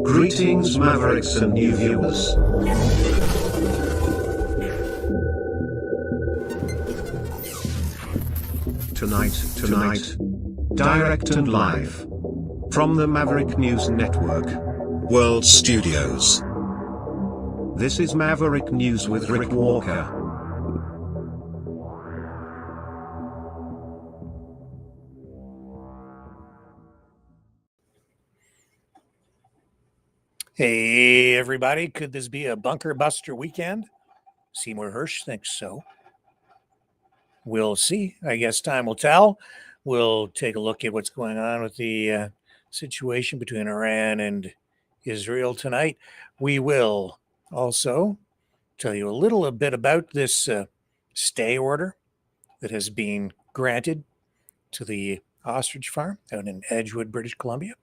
Greetings, Mavericks and new viewers. Tonight, direct and live from the Maverick News Network World Studios. This is Maverick News with Rick Walker. Hey, everybody. Could this be a bunker buster weekend? Seymour Hersch thinks so. We'll see. I guess time will tell. We'll take a look at what's going on with the situation between Iran and Israel tonight. We will also tell you a little bit about this stay order that has been granted to the ostrich farm out in Edgewood, British Columbia.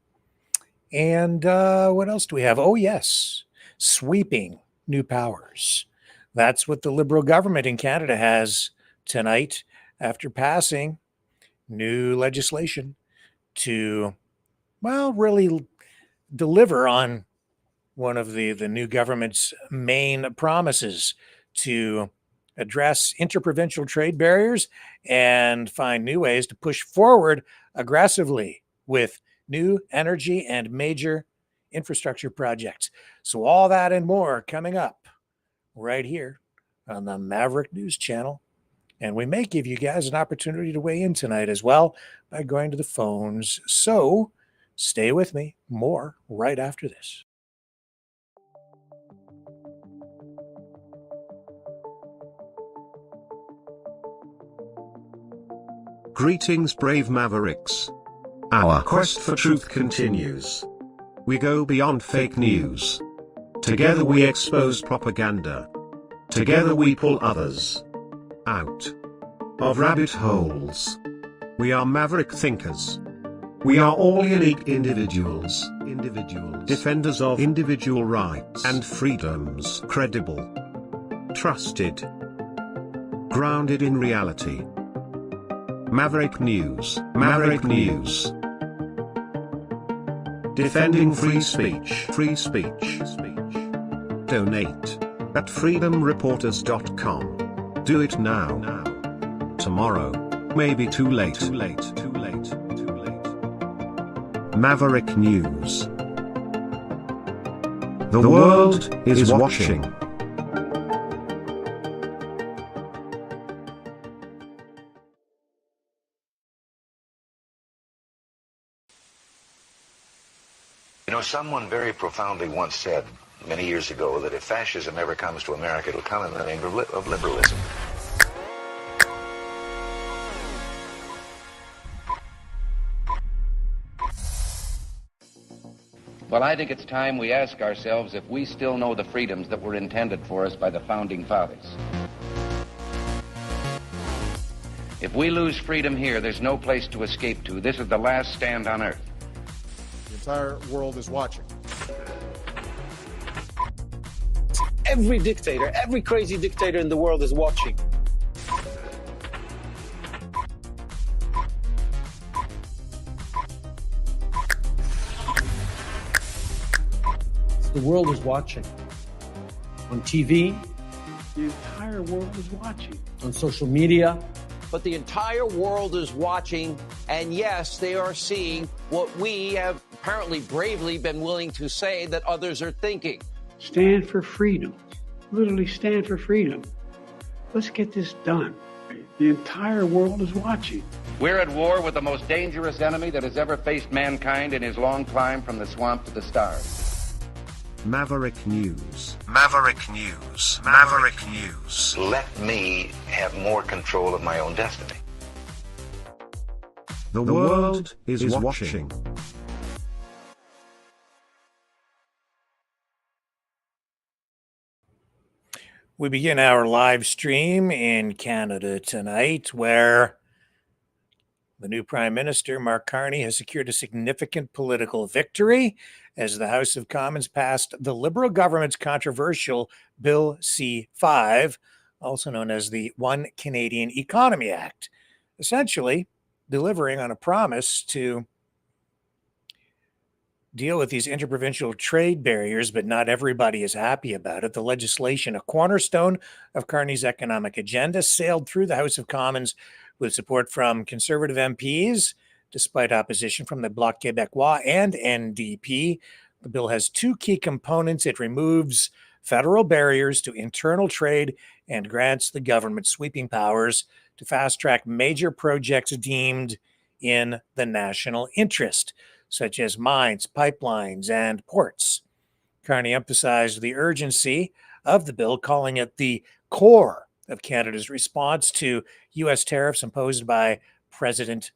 And what else do we have? Oh, yes, sweeping new powers. That's what the Liberal government in Canada has tonight after passing new legislation to, well, really deliver on one of the new government's main promises to address interprovincial trade barriers and find new ways to push forward aggressively with new energy and major infrastructure projects. So all that and more coming up right here on the Maverick News Channel. And we may give you guys an opportunity to weigh in tonight as well by going to the phones. So stay with me. More right after this. Greetings, brave Mavericks. Our quest for truth continues. We go beyond fake news. Together we expose propaganda. Together we pull others out of rabbit holes. We are maverick thinkers. We are all unique individuals, defenders of individual rights and freedoms, credible, trusted, grounded in reality. Maverick News, Maverick News. Defending free speech, Donate at freedomreporters.com. Do it now. Tomorrow may be too late. Maverick News. The world is watching. You know, someone very profoundly once said, many years ago, that if fascism ever comes to America, it'll come in the name of liberalism. Well, I think it's time we ask ourselves if we still know the freedoms that were intended for us by the Founding Fathers. If we lose freedom here, there's no place to escape to. This is the last stand on Earth. The entire world is watching. Every dictator, every crazy dictator in the world is watching. The world is watching. On TV, the entire world is watching. On social media. But the entire world is watching, and yes, they are seeing what we have apparently bravely been willing to say that others are thinking. Stand for freedom. Literally stand for freedom. Let's get this done. The entire world is watching. We're at war with the most dangerous enemy that has ever faced mankind in his long climb from the swamp to the stars. Maverick News. Maverick News. Maverick News. Let me have more control of my own destiny. The world is watching. We begin our live stream in Canada tonight, where the new Prime Minister, Mark Carney, has secured a significant political victory as the House of Commons passed the Liberal government's controversial Bill C-5, also known as the One Canadian Economy Act, essentially delivering on a promise to deal with these interprovincial trade barriers, but not everybody is happy about it. The legislation, a cornerstone of Carney's economic agenda, sailed through the House of Commons with support from Conservative MPs, despite opposition from the Bloc Québécois and NDP. The bill has two key components. It removes federal barriers to internal trade and grants the government sweeping powers to fast-track major projects deemed in the national interest, such as mines, pipelines, and ports. Carney emphasized the urgency of the bill, calling it the core of Canada's response to U.S. tariffs imposed by President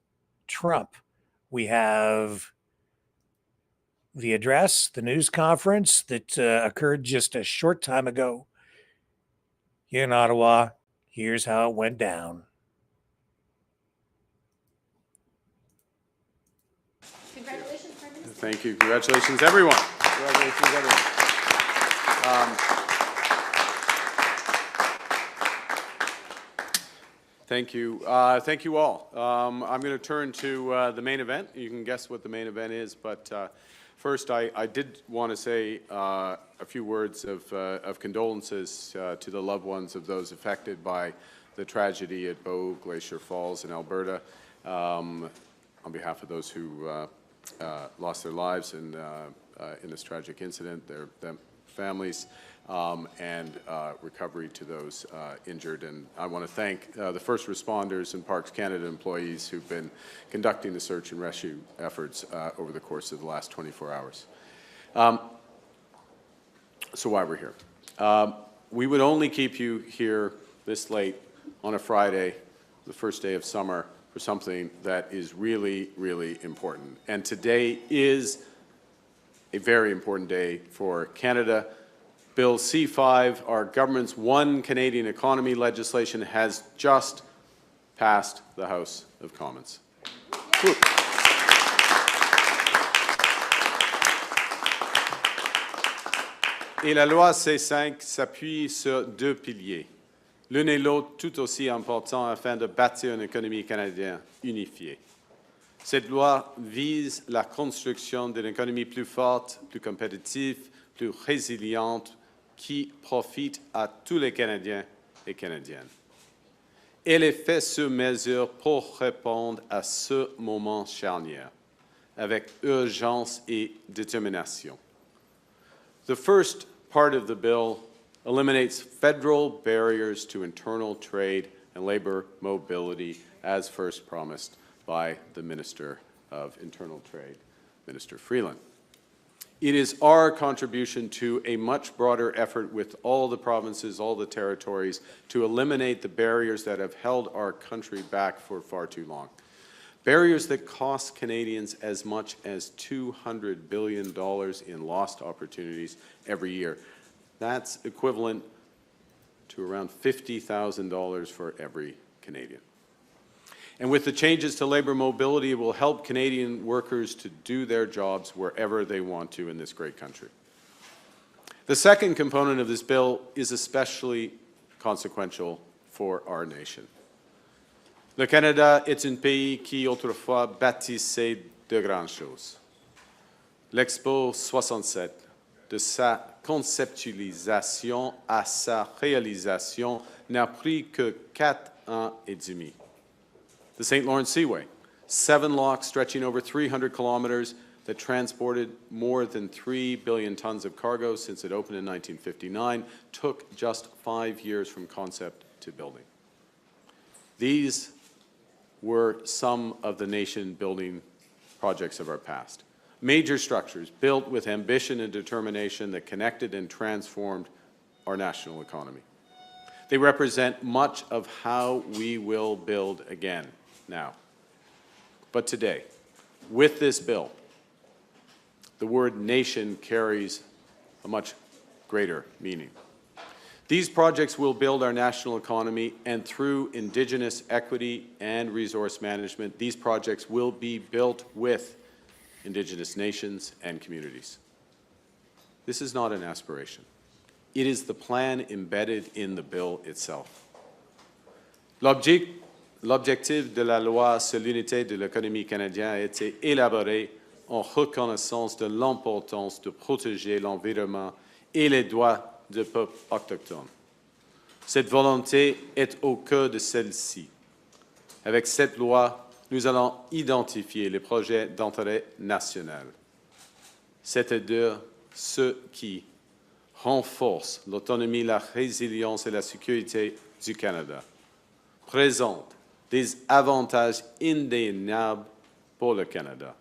Trump. We have the address, the news conference that occurred just a short time ago in Ottawa. Here's how it went down. Congratulations, Prime Minister. Thank you. Congratulations, everyone. Congratulations, everyone. Thank you. Thank you all. I'm going to turn to the main event. You can guess what the main event is, but first, I did want to say a few words of condolences to the loved ones of those affected by the tragedy at Bow Glacier Falls in Alberta. On behalf of those who lost their lives in this tragic incident, their families, and recovery to those injured. And I want to thank the first responders and Parks Canada employees who've been conducting the search and rescue efforts over the course of the last 24 hours. So why we're here. We would only keep you here this late on a Friday, the first day of summer, for something that is really, really important. And today is a very important day for Canada. Bill C-5, our government's One Canadian Economy legislation, has just passed the House of Commons. Et la loi C-5 s'appuie sur deux piliers, l'un et l'autre tout aussi importants afin de bâtir une économie canadienne unifiée. Cette loi vise la construction d'une économie plus forte, plus compétitive, plus résiliente, qui profite à tous les Canadiens et Canadiennes. Elle est faite sur mesure pour répondre à ce moment charnière, avec urgence et détermination. The first part of the bill eliminates federal barriers to internal trade and labor mobility, as first promised by the Minister of Internal Trade, Minister Freeland. It is our contribution to a much broader effort with all the provinces, all the territories, to eliminate the barriers that have held our country back for far too long. Barriers that cost Canadians as much as $200 billion in lost opportunities every year. That's equivalent to around $50,000 for every Canadian. And with the changes to labor mobility, it will help Canadian workers to do their jobs wherever they want to in this great country. The second component of this bill is especially consequential for our nation. Le Canada est un pays qui autrefois bâtissait de grandes choses. L'Expo 67, de sa conceptualisation à sa réalisation, n'a pris que 4 ans et demi. The St. Lawrence Seaway, 7 locks stretching over 300 kilometers that transported more than 3 billion tons of cargo since it opened in 1959, took just 5 years from concept to building. These were some of the nation-building projects of our past. Major structures built with ambition and determination that connected and transformed our national economy. They represent much of how we will build again now. But today, with this bill, the word nation carries a much greater meaning. These projects will build our national economy, and through Indigenous equity and resource management, these projects will be built with Indigenous nations and communities. This is not an aspiration. It is the plan embedded in the bill itself. L'objectif de la loi sur l'unité de l'économie canadienne a été élaboré en reconnaissance de l'importance de protéger l'environnement et les droits des peuples autochtones. Cette volonté est au cœur de celle-ci. Avec cette loi, nous allons identifier les projets d'intérêt national, c'est-à-dire ceux qui renforcent l'autonomie, la résilience et la sécurité du Canada, présentent des avantages indéniables pour le Canada,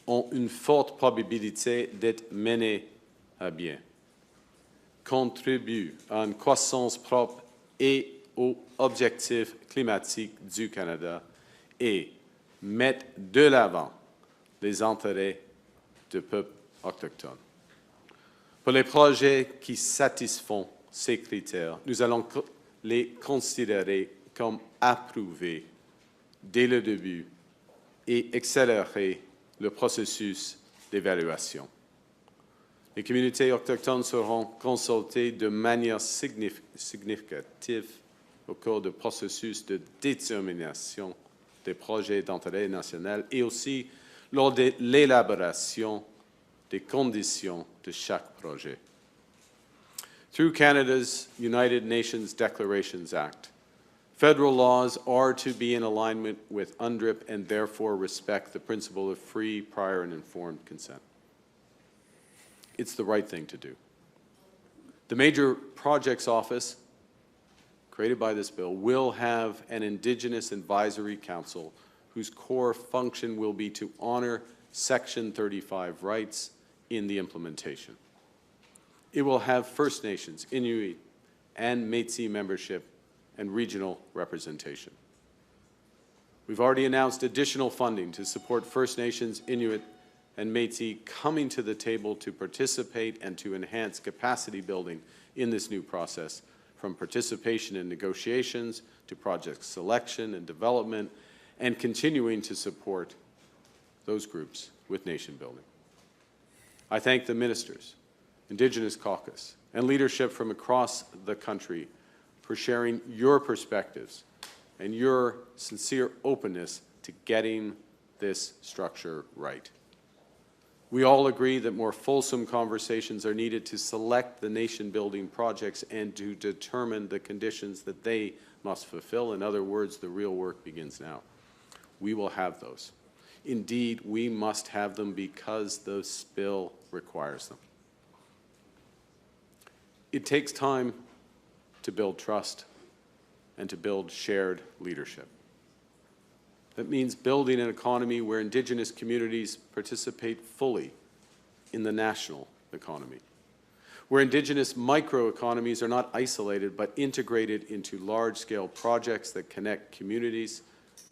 ont une forte probabilité d'être menés à bien, contribuent à une croissance propre et aux objectifs climatiques du Canada et mettent de l'avant les intérêts du peuple autochtone. Pour les projets qui satisfont ces critères, nous allons les considérer comme approuvés dès le début et accélérer le processus d'évaluation. Les communautés autochtones seront consultées de manière significative au cours du processus de détermination des projets d'intérêt national et aussi lors de l'élaboration des conditions de chaque projet. Through Canada's United Nations Declarations Act, federal laws are to be in alignment with UNDRIP and therefore respect the principle of free, prior, and informed consent. It's the right thing to do. The Major Projects Office, created by this bill, will have an Indigenous Advisory Council whose core function will be to honor Section 35 rights in the implementation. It will have First Nations, Inuit, and Métis membership and regional representation. We've already announced additional funding to support First Nations, Inuit, and Métis coming to the table to participate and to enhance capacity building in this new process, from participation in negotiations to project selection and development, and continuing to support those groups with nation building. I thank the ministers, Indigenous caucus, and leadership from across the country for sharing your perspectives and your sincere openness to getting this structure right. We all agree that more fulsome conversations are needed to select the nation-building projects and to determine the conditions that they must fulfill. In other words, the real work begins now. We will have those. Indeed, we must have them because the bill requires them. It takes time to build trust and to build shared leadership. That means building an economy where Indigenous communities participate fully in the national economy, where Indigenous microeconomies are not isolated but integrated into large-scale projects that connect communities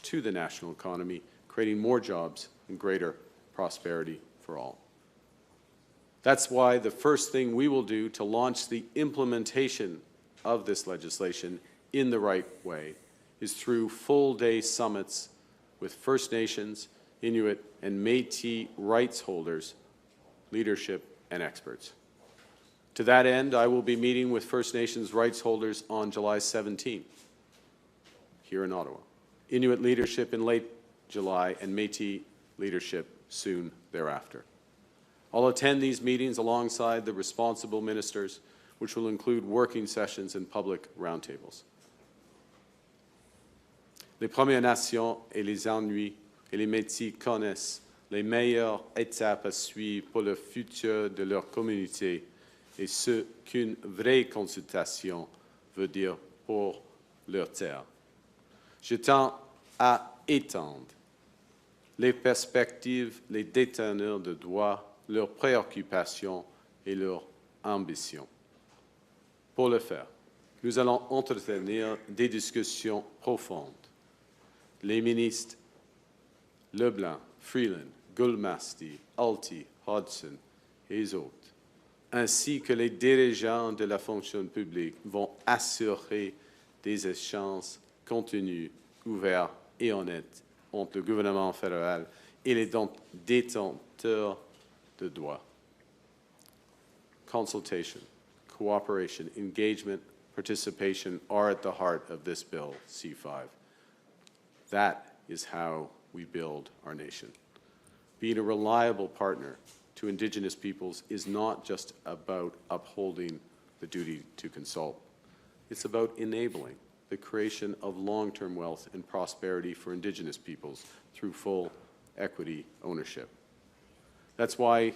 to the national economy, creating more jobs and greater prosperity for all. That's why the first thing we will do to launch the implementation of this legislation in the right way is through full-day summits with First Nations, Inuit, and Métis rights holders, leadership, and experts. To that end, I will be meeting with First Nations rights holders on July 17 here in Ottawa, Inuit leadership in late July, and Métis leadership soon thereafter. I'll attend these meetings alongside the responsible ministers, which will include working sessions and public roundtables. Les Premières Nations et les Inuits et les Métis connaissent les meilleures étapes à suivre pour le futur de leur communauté et ce qu'une vraie consultation veut dire pour leur terre. Je tends à étendre les perspectives, les déteneurs de droits, leurs préoccupations et leurs ambitions. Pour le faire, nous allons entretenir des discussions profondes. Les ministres Leblanc, Freeland, Goldmasty, Alty, Hodgson et les autres, ainsi que les dirigeants de la fonction publique, vont assurer des échanges contenus, ouverts et honnêtes entre le gouvernement fédéral et les détenteurs de droits. Consultation, cooperation, engagement, participation are at the heart of this bill, C5. That is how we build our nation. being a reliable partner to Indigenous peoples is not just about upholding the duty to consult. It's about enabling the creation of long-term wealth and prosperity for Indigenous peoples through full equity ownership. That's why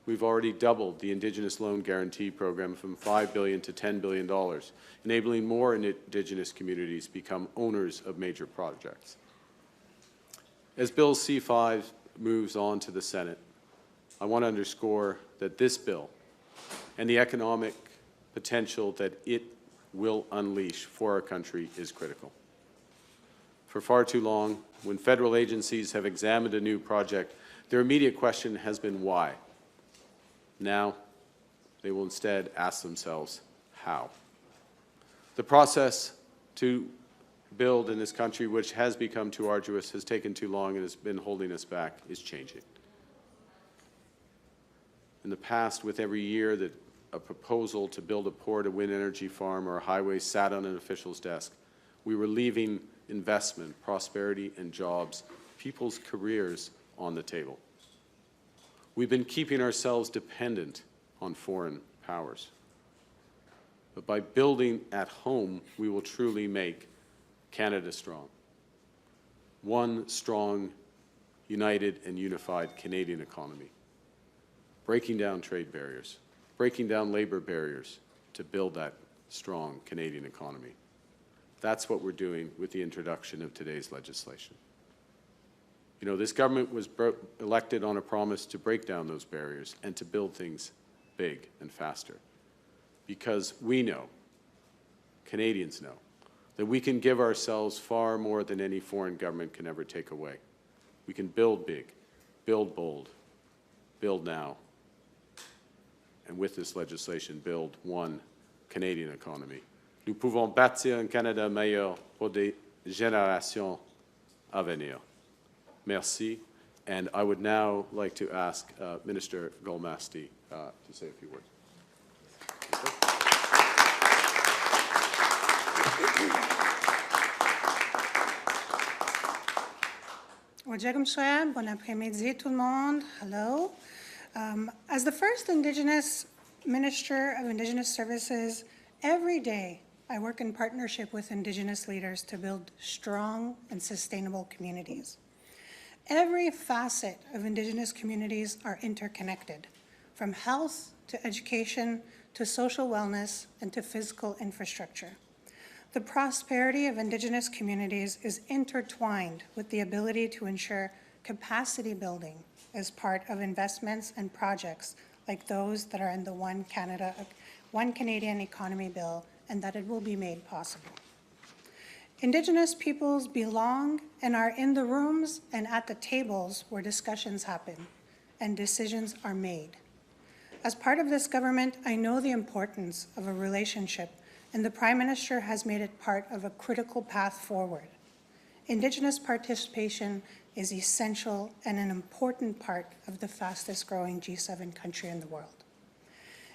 we've already doubled the Indigenous Loan Guarantee Program from $5 billion to $10 billion, enabling more Indigenous communities to become owners of major projects. As Bill C-5 moves on to the Senate, I want to underscore that this bill and the economic potential that it will unleash for our country is critical. For far too long, when federal agencies have examined a new project, their immediate question has been why. Now, they will instead ask themselves how. The process to build in this country, which has become too arduous, has taken too long, and has been holding us back, is changing. In the past, with every year that a proposal to build a port, a wind energy farm, or a highway sat on an official's desk, we were leaving investment, prosperity, and jobs, people's careers on the table. We've been keeping ourselves dependent on foreign powers. But by building at home, we will truly make Canada strong. One strong, united, and unified Canadian economy. Breaking down trade barriers, breaking down labor barriers to build that strong Canadian economy. That's what we're doing with the introduction of today's legislation. You know, this government was elected on a promise to break down those barriers and to build things big and faster. Because we know, Canadians know, that we can give ourselves far more than any foreign government can ever take away. We can build big, build bold, build now, and with this legislation, build one Canadian economy. Nous pouvons bâtir un Canada meilleur pour des générations à venir. Merci. And I would now like to ask Minister Golmasti to say a few words. Bon après-midi, tout le monde. Hello. As the first Indigenous Minister of Indigenous Services, every day I work in partnership with Indigenous leaders to build strong and sustainable communities. Every facet of Indigenous communities are interconnected, from health to education to social wellness and to physical infrastructure. The prosperity of Indigenous communities is intertwined with the ability to ensure capacity building as part of investments and projects like those that are in the One Canadian Economy Bill, and that it will be made possible. Indigenous peoples belong and are in the rooms and at the tables where discussions happen and decisions are made. As part of this government, I know the importance of a relationship, and the Prime Minister has made it part of a critical path forward. Indigenous participation is essential and an important part of the fastest growing G7 country in the world.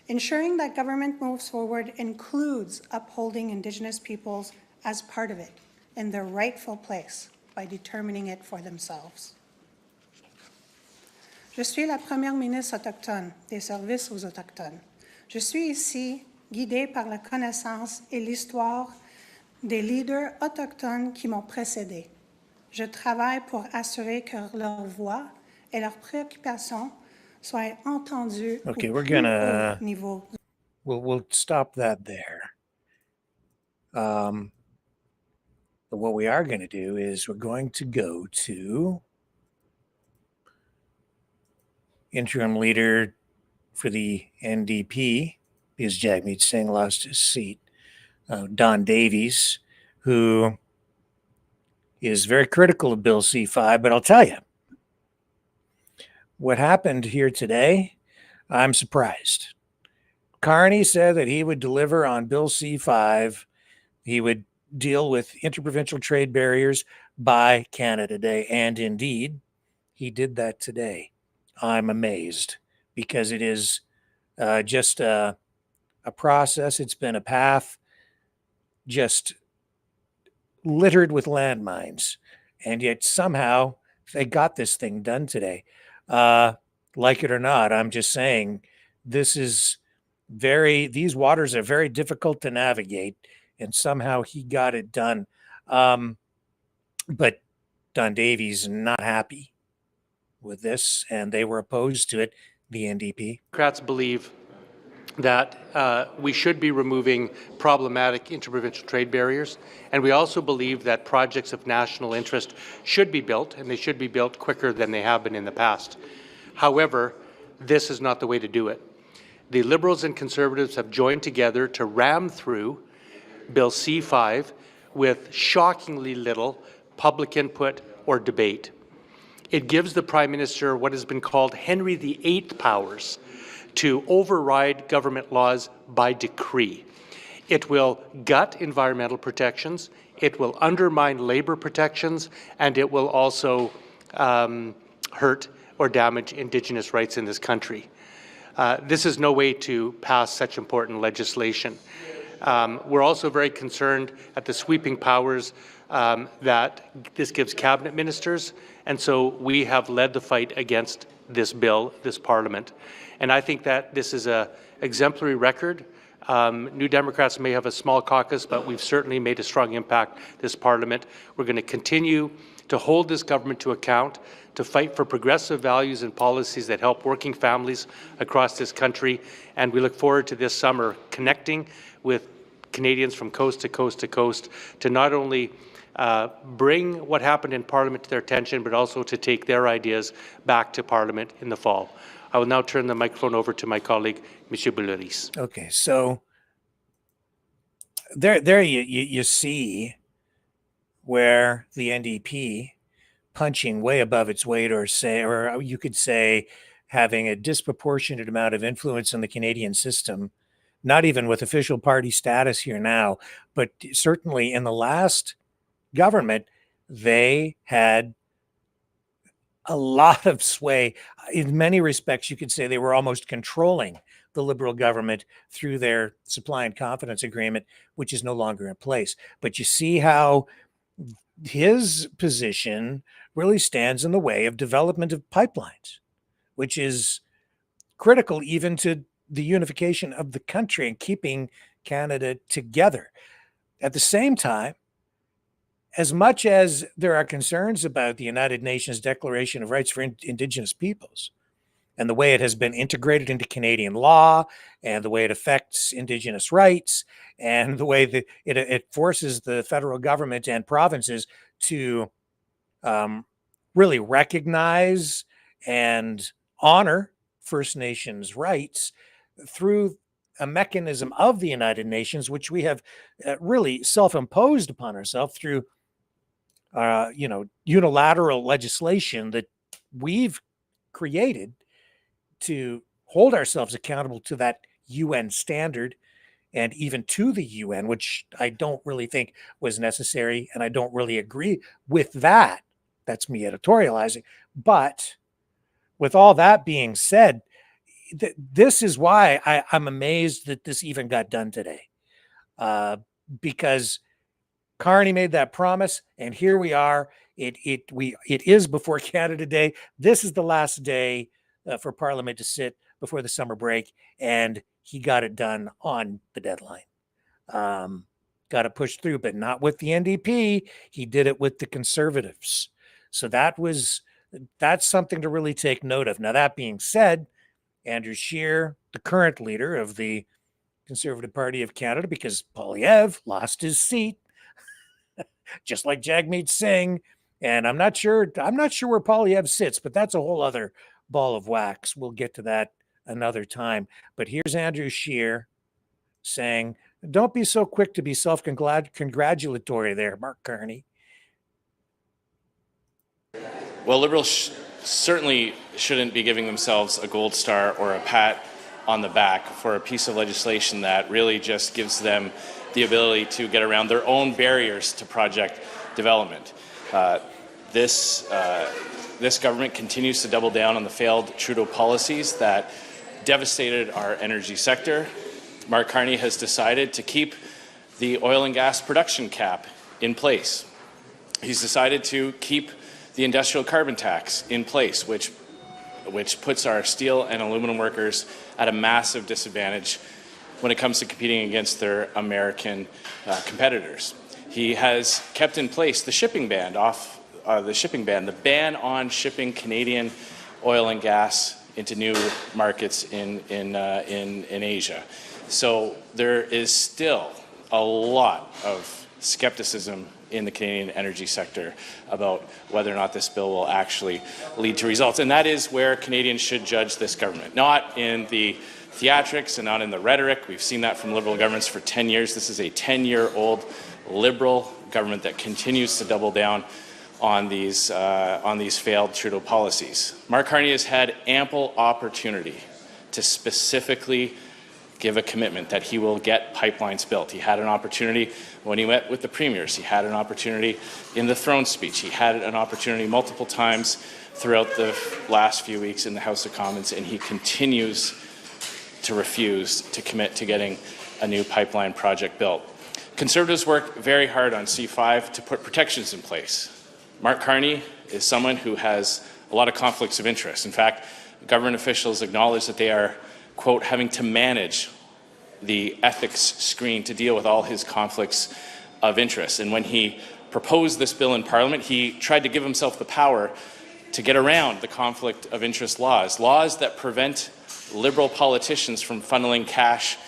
Ensuring that government moves forward includes upholding Indigenous peoples as part of it in their rightful place by determining it for themselves. Je suis la première ministre autochtone des services aux Autochtones. Je suis ici guidée par la connaissance et l'histoire des leaders autochtones qui m'ont précédée. Je travaille pour assurer que leur voix et leurs préoccupations soient entendues au plus haut niveau. We'll stop that there. But what we are going to do is we're going to go to interim leader for the NDP, because Jagmeet Singh lost his seat, Don Davies, who is very critical of Bill C-5, but I'll tell you, what happened here today, I'm surprised. Carney said that he would deliver on Bill C-5. He would deal with interprovincial trade barriers by Canada Day, and indeed, he did that today. I'm amazed because it is just a process. It's been a path just littered with landmines, and yet somehow they got this thing done today. Like it or not, I'm just saying these waters are very difficult to navigate, and somehow he got it done. But Don Davies not happy with this, and they were opposed to it, the NDP. Democrats believe that we should be removing problematic interprovincial trade barriers, and we also believe that projects of national interest should be built, and they should be built quicker than they have been in the past. However, this is not the way to do it. The Liberals and Conservatives have joined together to ram through Bill C-5 with shockingly little public input or debate. It gives the Prime Minister what has been called Henry VIII powers to override government laws by decree. It will gut environmental protections, it will undermine labour protections, and it will also hurt or damage Indigenous rights in this country. This is no way to pass such important legislation. We're also very concerned at the sweeping powers that this gives cabinet ministers, and so we have led the fight against this bill, this Parliament. And I think that this is an exemplary record. New Democrats may have a small caucus, but we've certainly made a strong impact this Parliament. We're going to continue to hold this government to account, to fight for progressive values and policies that help working families across this country. And we look forward to this summer connecting with Canadians from coast to coast to coast to not only bring what happened in Parliament to their attention, but also to take their ideas back to Parliament in the fall. I will now turn the microphone over to my colleague, Monsieur Bouleris. Okay, so there you see where the NDP punching way above its weight, or you could say having a disproportionate amount of influence in the Canadian system, not even with official party status here now, but certainly in the last government, they had a lot of sway. In many respects, you could say they were almost controlling the Liberal government through their supply and confidence agreement, which is no longer in place. But you see how his position really stands in the way of development of pipelines, which is critical even to the unification of the country and keeping Canada together. At the same time, as much as there are concerns about the United Nations Declaration of Rights for Indigenous Peoples and the way it has been integrated into Canadian law and the way it affects Indigenous rights and the way that it forces the federal government and provinces to really recognize and honor First Nations rights through a mechanism of the United Nations, which we have really self-imposed upon ourselves through unilateral legislation that we've created to hold ourselves accountable to that UN standard and even to the UN, which I don't really think was necessary, and I don't really agree with that. That's me editorializing. But with all that being said, this is why I'm amazed that this even got done today, because Carney made that promise, and here we are. It is before Canada Day. This is the last day for Parliament to sit before the summer break, and he got it done on the deadline. Got it pushed through, but not with the NDP. He did it with the Conservatives. So that's something to really take note of. Now, that being said, Andrew Scheer, the current leader of the Conservative Party of Canada, because Poilievre lost his seat, just like Jagmeet Singh, and I'm not sure where Poilievre sits, but that's a whole other ball of wax. We'll get to that another time. But here's Andrew Scheer saying, "Don't be so quick to be self-congratulatory there, Mark Carney." Well, Liberals certainly shouldn't be giving themselves a gold star or a pat on the back for a piece of legislation that really just gives them the ability to get around their own barriers to project development. This government continues to double down on the failed Trudeau policies that devastated our energy sector. Mark Carney has decided to keep the oil and gas production cap in place. He's decided to keep the industrial carbon tax in place, which which puts our steel and aluminum workers at a massive disadvantage when it comes to competing against their American competitors. He has kept in place the shipping ban, the ban on shipping Canadian oil and gas into new markets in Asia. So there is still a lot of skepticism in the Canadian energy sector about whether or not this bill will actually lead to results. And that is where Canadians should judge this government, not in the theatrics and not in the rhetoric. We've seen that from Liberal governments for 10 years. This is a 10-year-old Liberal government that continues to double down on these failed Trudeau policies. Mark Carney has had ample opportunity to specifically give a commitment that he will get pipelines built. He had an opportunity when he met with the premiers. He had an opportunity in the throne speech. He had an opportunity multiple times throughout the last few weeks in the House of Commons, and he continues to refuse to commit to getting a new pipeline project built. Conservatives worked very hard on C5 to put protections in place. Mark Carney is someone who has a lot of conflicts of interest. In fact, government officials acknowledge that they are, quote, having to manage the ethics screen to deal with all his conflicts of interest. And when he proposed this bill in Parliament, he tried to give himself the power to get around the conflict of interest laws that prevent Liberal politicians from funneling cash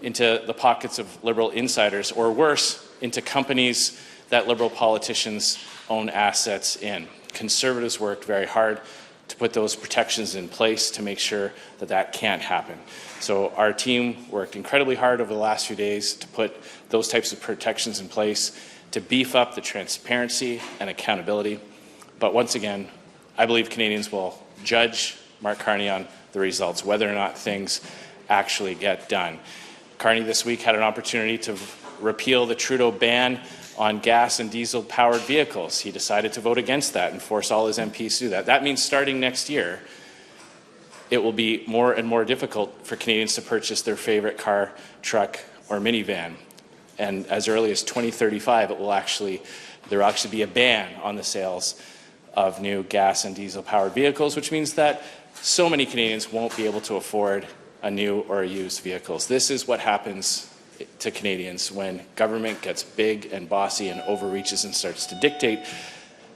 into the pockets of Liberal insiders, or worse, into companies that Liberal politicians own assets in. Conservatives worked very hard to put those protections in place to make sure that that can't happen. So our team worked incredibly hard over the last few days to put those types of protections in place to beef up the transparency and accountability. But once again, I believe Canadians will judge Mark Carney on the results, whether or not things actually get done. Carney this week had an opportunity to repeal the Trudeau ban on gas and diesel-powered vehicles. He decided to vote against that and force all his MPs to do that. That means starting next year, it will be more and more difficult for Canadians to purchase their favorite car, truck, or minivan. And as early as 2035, there will actually be a ban on the sales of new gas and diesel-powered vehicles, which means that so many Canadians won't be able to afford a new or a used vehicles. This is what happens to Canadians when government gets big and bossy and overreaches and starts to dictate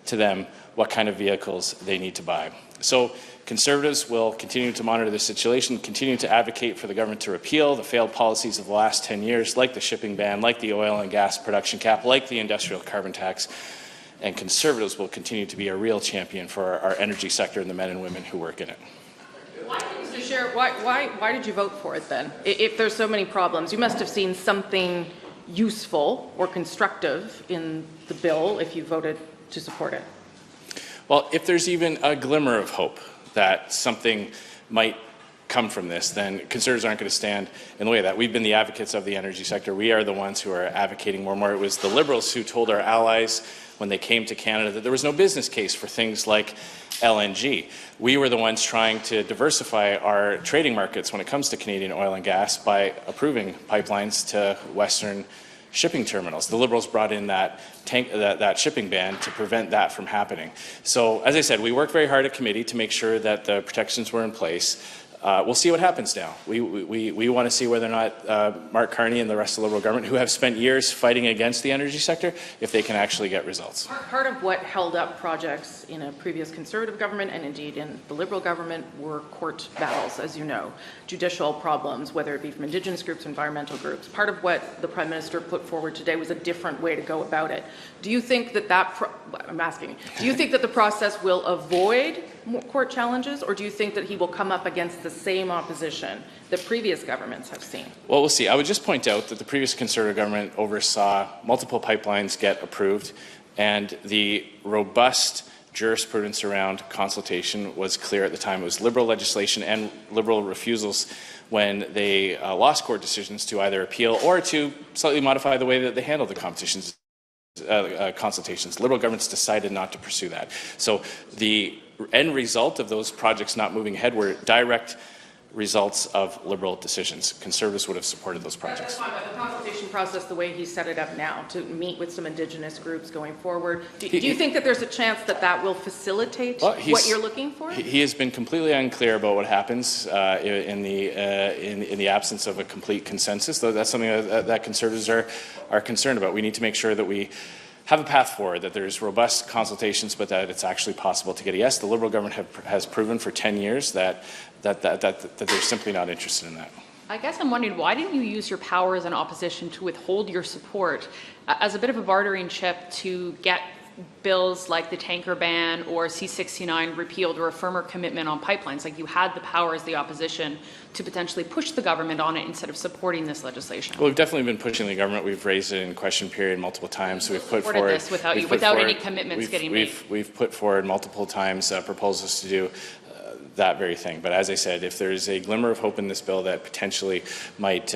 to them what kind of vehicles they need to buy. So Conservatives will continue to monitor the situation, continue to advocate for the government to repeal the failed policies of the last 10 years, like the shipping ban, like the oil and gas production cap, like the industrial carbon tax. And Conservatives will continue to be a real champion for our energy sector and the men and women who work in it. Mr. Chair, why did you vote for it then? If there's so many problems, you must have seen something useful or constructive in the bill if you voted to support it. Well, if there's even a glimmer of hope that something might come from this, then Conservatives aren't going to stand in the way of that. We've been the advocates of the energy sector. We are the ones who are advocating more and more. It was the Liberals who told our allies when they came to Canada that there was no business case for things like LNG. We were the ones trying to diversify our trading markets when it comes to Canadian oil and gas by approving pipelines to Western shipping terminals. The Liberals brought in that shipping ban to prevent that from happening. So, as I said, we worked very hard at committee to make sure that the protections were in place. We'll see what happens now. We want to see whether or not Mark Carney and the rest of the Liberal government, who have spent years fighting against the energy sector, if they can actually get results. Part of what held up projects in a previous Conservative government and indeed in the Liberal government were court battles, as you know, judicial problems, whether it be from Indigenous groups, environmental groups. Part of what the Prime Minister put forward today was a different way to go about it. Do you think that do you think that the process will avoid more court challenges, or do you think that he will come up against the same opposition that previous governments have seen? Well, we'll see. I would just point out that the previous Conservative government oversaw multiple pipelines get approved, and the robust jurisprudence around consultation was clear at the time. It was Liberal legislation and Liberal refusals when they lost court decisions to either appeal or to slightly modify the way that they handled the consultations. Liberal governments decided not to pursue that. So the end result of those projects not moving ahead were direct results of Liberal decisions. Conservatives would have supported those projects. The consultation process the way he set it up now, to meet with some Indigenous groups going forward? Do you think that there's a chance that that will facilitate what you're looking for? He has been completely unclear about what happens in the absence of a complete consensus, though that's something that Conservatives are concerned about. We need to make sure that we have a path forward, that there's robust consultations, but that it's actually possible to get a yes. The Liberal government has proven for 10 years that they're simply not interested in that. I guess I'm wondering, why didn't you use your power as an opposition to withhold your support as a bit of a bartering chip to get bills like the tanker ban or C-69 repealed, or a firmer commitment on pipelines? Like, you had the power as the opposition to potentially push the government on it instead of supporting this legislation. Well, we've definitely been pushing the government. We've raised it in question period multiple times. We've put forward this without any commitments getting made. We've put forward multiple times proposals to do that very thing. But as I said, if there's a glimmer of hope in this bill that potentially might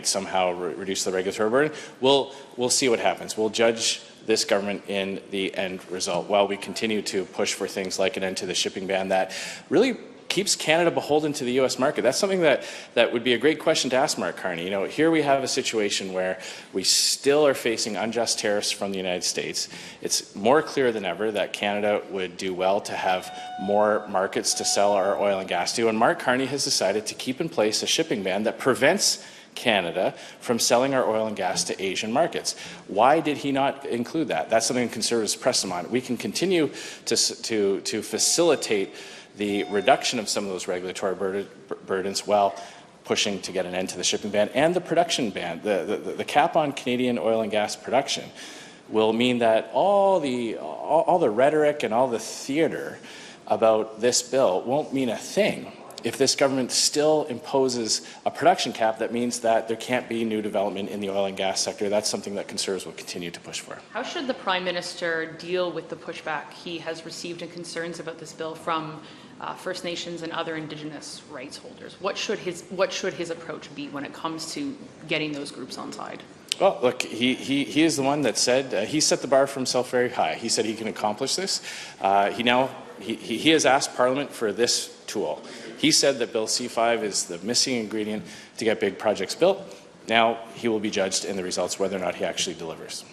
somehow reduce the regulatory burden, we'll see what happens. We'll judge this government in the end result while we continue to push for things like an end to the shipping ban that really keeps Canada beholden to the U.S. market. That's something that would be a great question to ask Mark Carney. You know, here we have a situation where we still are facing unjust tariffs from the United States. It's more clear than ever that Canada would do well to have more markets to sell our oil and gas to, and Mark Carney has decided to keep in place a shipping ban that prevents Canada from selling our oil and gas to Asian markets. Why did he not include that? That's something Conservatives press him on. We can continue to facilitate the reduction of some of those regulatory burdens while pushing to get an end to the shipping ban and the production ban. The cap on Canadian oil and gas production will mean that all the rhetoric and all the theatre about this bill won't mean a thing if this government still imposes a production cap that means that there can't be new development in the oil and gas sector. That's something that Conservatives will continue to push for. How should the Prime Minister deal with the pushback he has received and concerns about this bill from First Nations and other Indigenous rights holders? What should his approach be when it comes to getting those groups on side? Well, look, he is the one that said he set the bar for himself very high. He said he can accomplish this. He has asked Parliament for this tool. He said that Bill C-5 is the missing ingredient to get big projects built. Now he will be judged in the results whether or not he actually delivers.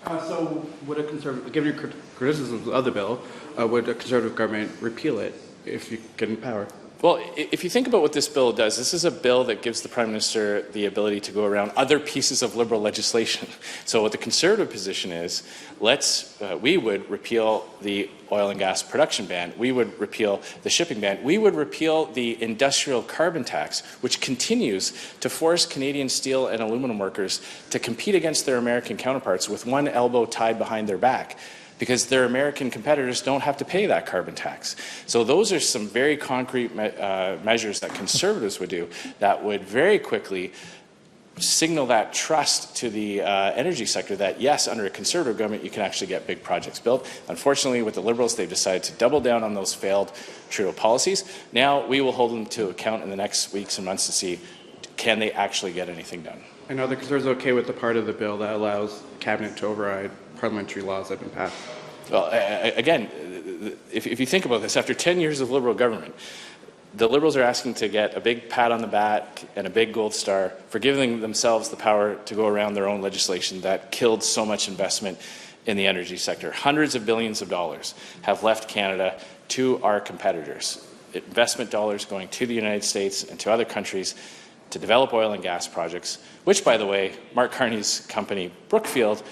So would a Conservative, given your criticisms of the bill, would a Conservative government repeal it if you get in power? Well, if you think about what this bill does, this is a bill that gives the Prime Minister the ability to go around other pieces of Liberal legislation. So what the Conservative position is, we would repeal the oil and gas production ban. We would repeal the shipping ban. We would repeal the industrial carbon tax, which continues to force Canadian steel and aluminum workers to compete against their American counterparts with one elbow tied behind their back, because their American competitors don't have to pay that carbon tax. So those are some very concrete measures that Conservatives would do that would very quickly signal that trust to the energy sector that, yes, under a Conservative government, you can actually get big projects built. Unfortunately, with the Liberals, they've decided to double down on those failed Trudeau policies. Now we will hold them to account in the next weeks and months to see, can they actually get anything done? And are the Conservatives okay with the part of the bill that allows Cabinet to override parliamentary laws that have been passed? Well, again, if you think about this, after 10 years of Liberal government, the Liberals are asking to get a big pat on the back and a big gold star for giving themselves the power to go around their own legislation that killed so much investment in the energy sector. Hundreds of billions of dollars have left Canada to our competitors. Investment dollars going to the United States and to other countries to develop oil and gas projects, which, by the way, Mark Carney's company, Brookfield,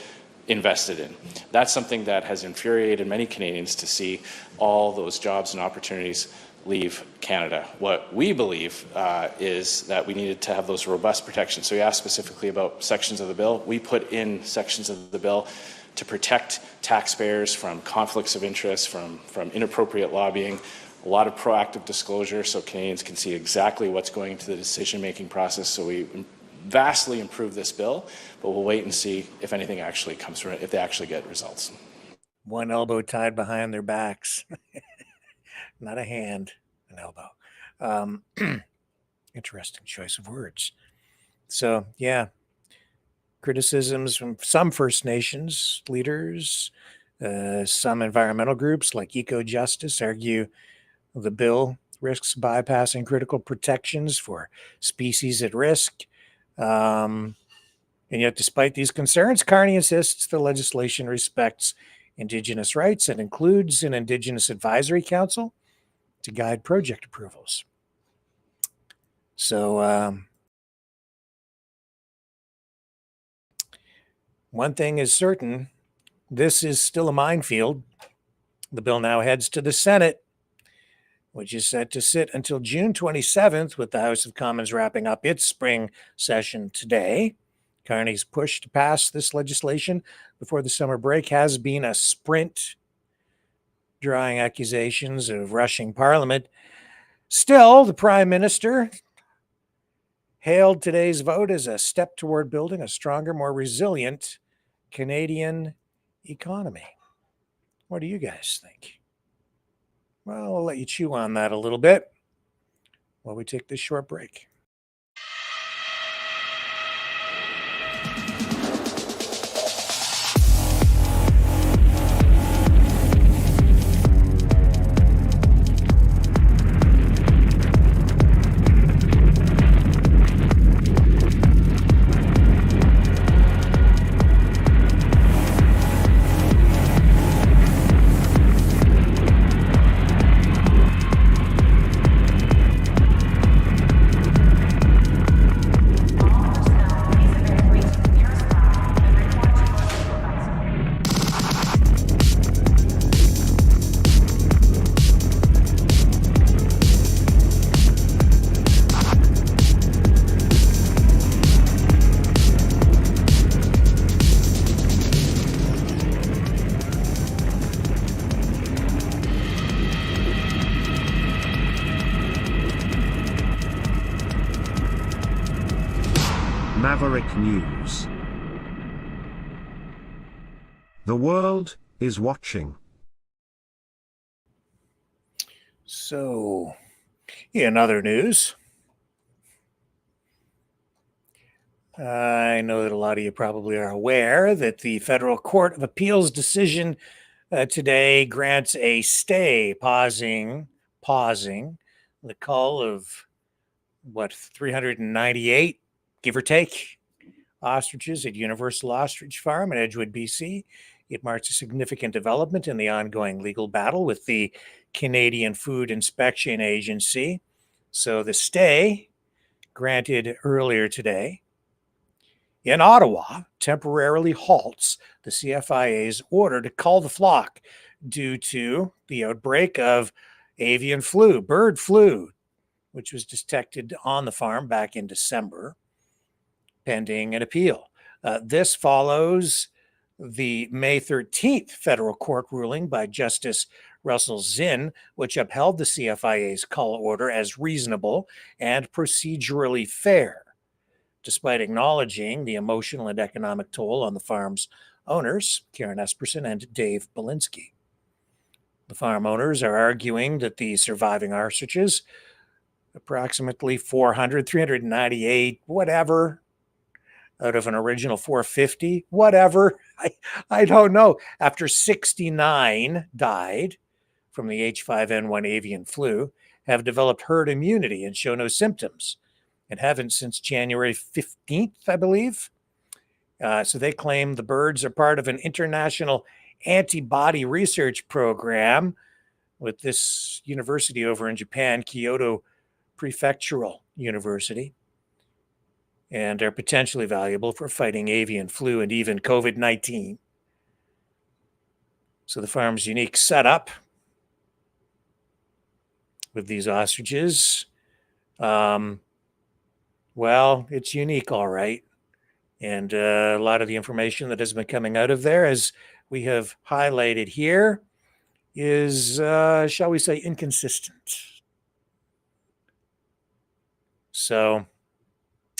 invested in. That's something that has infuriated many Canadians to see all those jobs and opportunities leave Canada. What we believe is that we needed to have those robust protections. So you asked specifically about sections of the bill. We put in sections of the bill to protect taxpayers from conflicts of interest, from inappropriate lobbying, a lot of proactive disclosure so Canadians can see exactly what's going into the decision-making process. So we vastly improve this bill, but we'll wait and see if anything actually comes from it, if they actually get results. One elbow tied behind their backs. Not a hand, an elbow. Interesting choice of words. So, yeah, criticisms from some First Nations leaders, some environmental groups like Eco-Justice argue the bill risks bypassing critical protections for species at risk. And yet, despite these concerns, Carney insists the legislation respects Indigenous rights and includes an Indigenous Advisory Council to guide project approvals. So, one thing is certain, this is still a minefield. The bill now heads to the Senate, which is set to sit until June 27th, with the House of Commons wrapping up its spring session today. Carney's push to pass this legislation before the summer break has been a sprint, drawing accusations of rushing Parliament. Still, the Prime Minister hailed today's vote as a step toward building a stronger, more resilient Canadian economy. What do you guys think? Well, I'll let you chew on that a little bit while we take this short break. Maverick News. The world is watching. So, in other news, I know that a lot of you probably are aware that the Federal Court of Appeals decision today grants a stay, pausing the cull of 398, give or take, ostriches at Universal Ostrich Farm in Edgewood, BC. It marks a significant development in the ongoing legal battle with the Canadian Food Inspection Agency. So the stay, granted earlier today, in Ottawa, temporarily halts the CFIA's order to cull the flock due to the outbreak of avian flu, bird flu, which was detected on the farm back in December, pending an appeal. This follows the May 13th federal court ruling by Justice Russell Zinn, which upheld the CFIA's cull order as reasonable and procedurally fair, despite acknowledging the emotional and economic toll on the farm's owners, Karen Esperson and Dave Belinsky. The farm owners are arguing that the surviving ostriches, approximately 400, 398, whatever, out of an original 450, whatever, I don't know, after 69 died from the H5N1 avian flu, have developed herd immunity and show no symptoms, and haven't since January 15th, I believe. So they claim the birds are part of an international antibody research program with this university over in Japan, Kyoto Prefectural University, and are potentially valuable for fighting avian flu and even COVID-19. So the farm's unique setup with these ostriches, well, it's unique, all right. And a lot of the information that has been coming out of there, as we have highlighted here, is, shall we say, inconsistent. So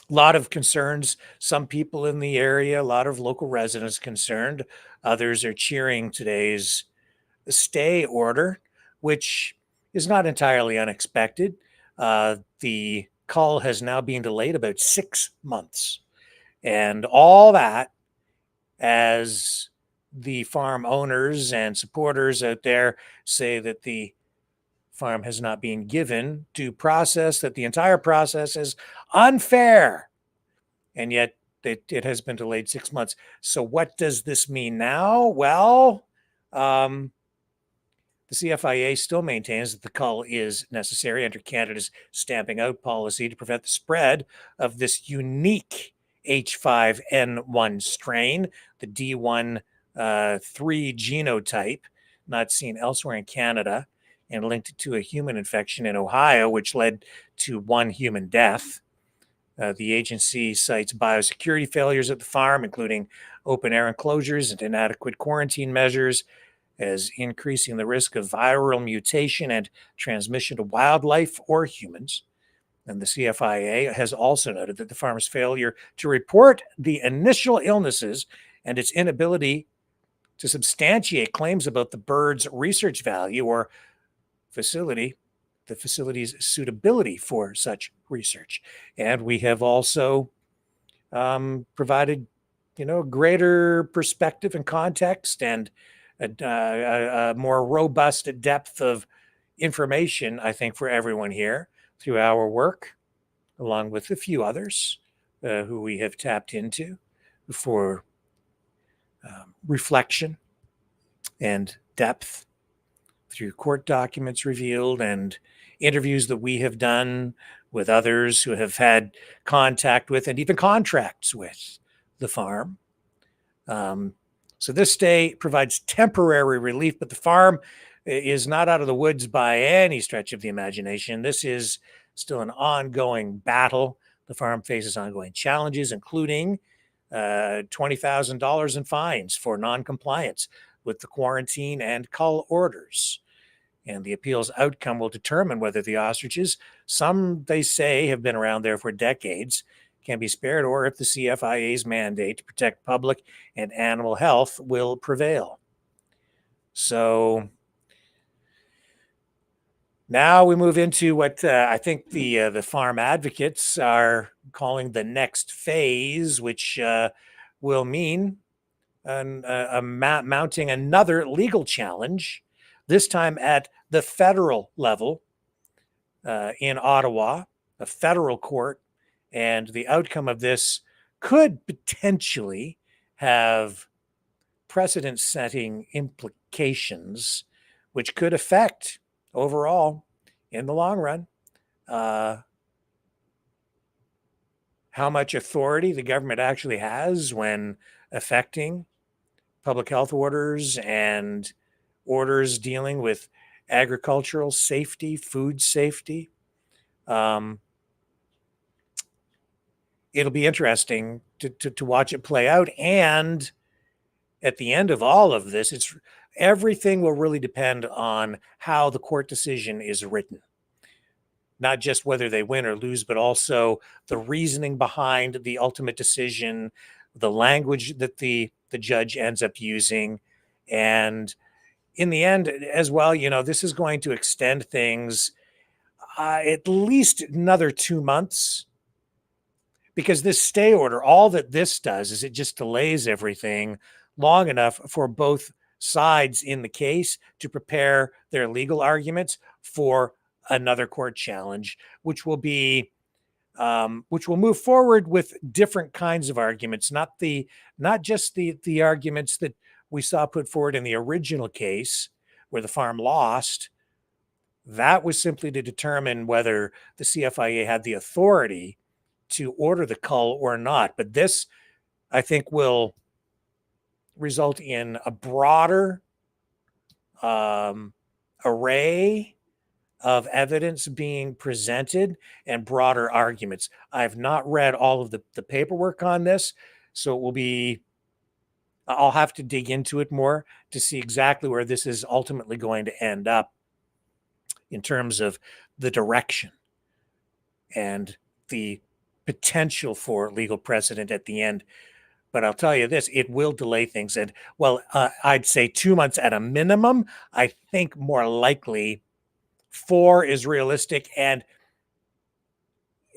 a lot of concerns, some people in the area, a lot of local residents concerned. Others are cheering today's stay order, which is not entirely unexpected. The cull has now been delayed about 6 months. And all that, as the farm owners and supporters out there say that the farm has not been given due process, that the entire process is unfair. And yet it has been delayed 6 months. So what does this mean now? Well, the CFIA still maintains that the cull is necessary under Canada's stamping out policy to prevent the spread of this unique H5N1 strain, the D1 3 genotype, not seen elsewhere in Canada, and linked to a human infection in Ohio, which led to 1 human death. The agency cites biosecurity failures at the farm, including open air enclosures and inadequate quarantine measures, as increasing the risk of viral mutation and transmission to wildlife or humans. And the CFIA has also noted that the farm's failure to report the initial illnesses and its inability to substantiate claims about the bird's research value or the facility's suitability for such research. And we have also provided, greater perspective and context and a more robust depth of information, I think, for everyone here through our work, along with a few others who we have tapped into for reflection and depth through court documents revealed and interviews that we have done with others who have had contact with and even contracts with the farm. So this stay provides temporary relief, but the farm is not out of the woods by any stretch of the imagination. This is still an ongoing battle. The farm faces ongoing challenges, including $20,000 in fines for noncompliance with the quarantine and cull orders. And the appeal's outcome will determine whether the ostriches, some they say have been around there for decades, can be spared, or if the CFIA's mandate to protect public and animal health will prevail. So now we move into what I think the farm advocates are calling the next phase, which will mean mounting another legal challenge, this time at the federal level in Ottawa, a federal court. And the outcome of this could potentially have precedent-setting implications, which could affect overall, in the long run, how much authority the government actually has when affecting public health orders and orders dealing with agricultural safety, food safety. It'll be interesting to watch it play out. And at the end of all of this, everything will really depend on how the court decision is written. Not just whether they win or lose, but also the reasoning behind the ultimate decision, the language that the judge ends up using. And in the end as well, this is going to extend things at least another 2 months. Because this stay order, all that this does is it just delays everything long enough for both sides in the case to prepare their legal arguments for another court challenge, which will move forward with different kinds of arguments, not just the arguments that we saw put forward in the original case where the farm lost. That was simply to determine whether the CFIA had the authority to order the cull or not. But this, I think, will result in a broader array of evidence being presented and broader arguments. I've not read all of the paperwork on this, so I'll have to dig into it more to see exactly where this is ultimately going to end up in terms of the direction and the potential for legal precedent at the end. But I'll tell you this, it will delay things. And I'd say 2 months at a minimum. I think more likely 4 is realistic. And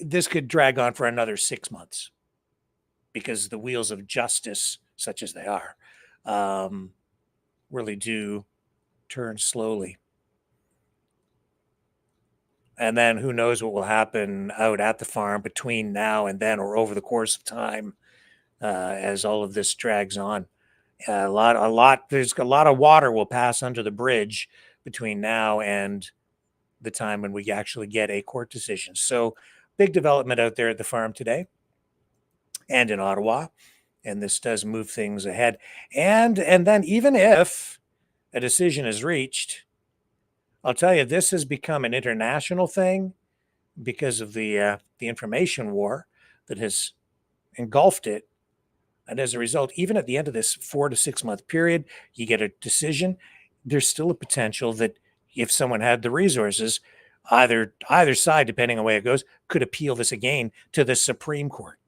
this could drag on for another 6 months because the wheels of justice, such as they are, really do turn slowly. And then who knows what will happen out at the farm between now and then or over the course of time as all of this drags on. There's a lot of water will pass under the bridge between now and the time when we actually get a court decision. So, big development out there at the farm today and in Ottawa, and this does move things ahead. And then even if a decision is reached, I'll tell you, this has become an international thing because of the information war that has engulfed it. And as a result, even at the end of this 4 to 6 month period, you get a decision. There's still a potential that if someone had the resources, either side, depending on the way it goes, could appeal this again to the Supreme Court.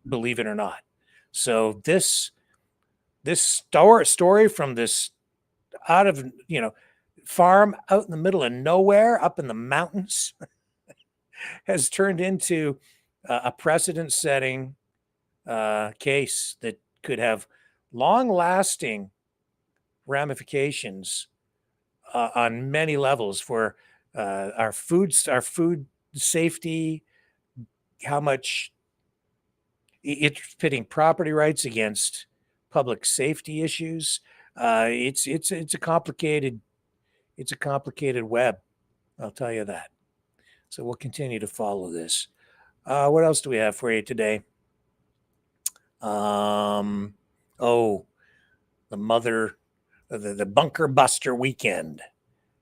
Believe it or not. So this story from this out of farm out in the middle of nowhere, up in the mountains, has turned into a precedent-setting case that could have long-lasting ramifications on many levels for our food safety, how much it's pitting property rights against public safety issues. It's a complicated web, I'll tell you that. So we'll continue to follow this. What else do we have for you today? The bunker buster weekend.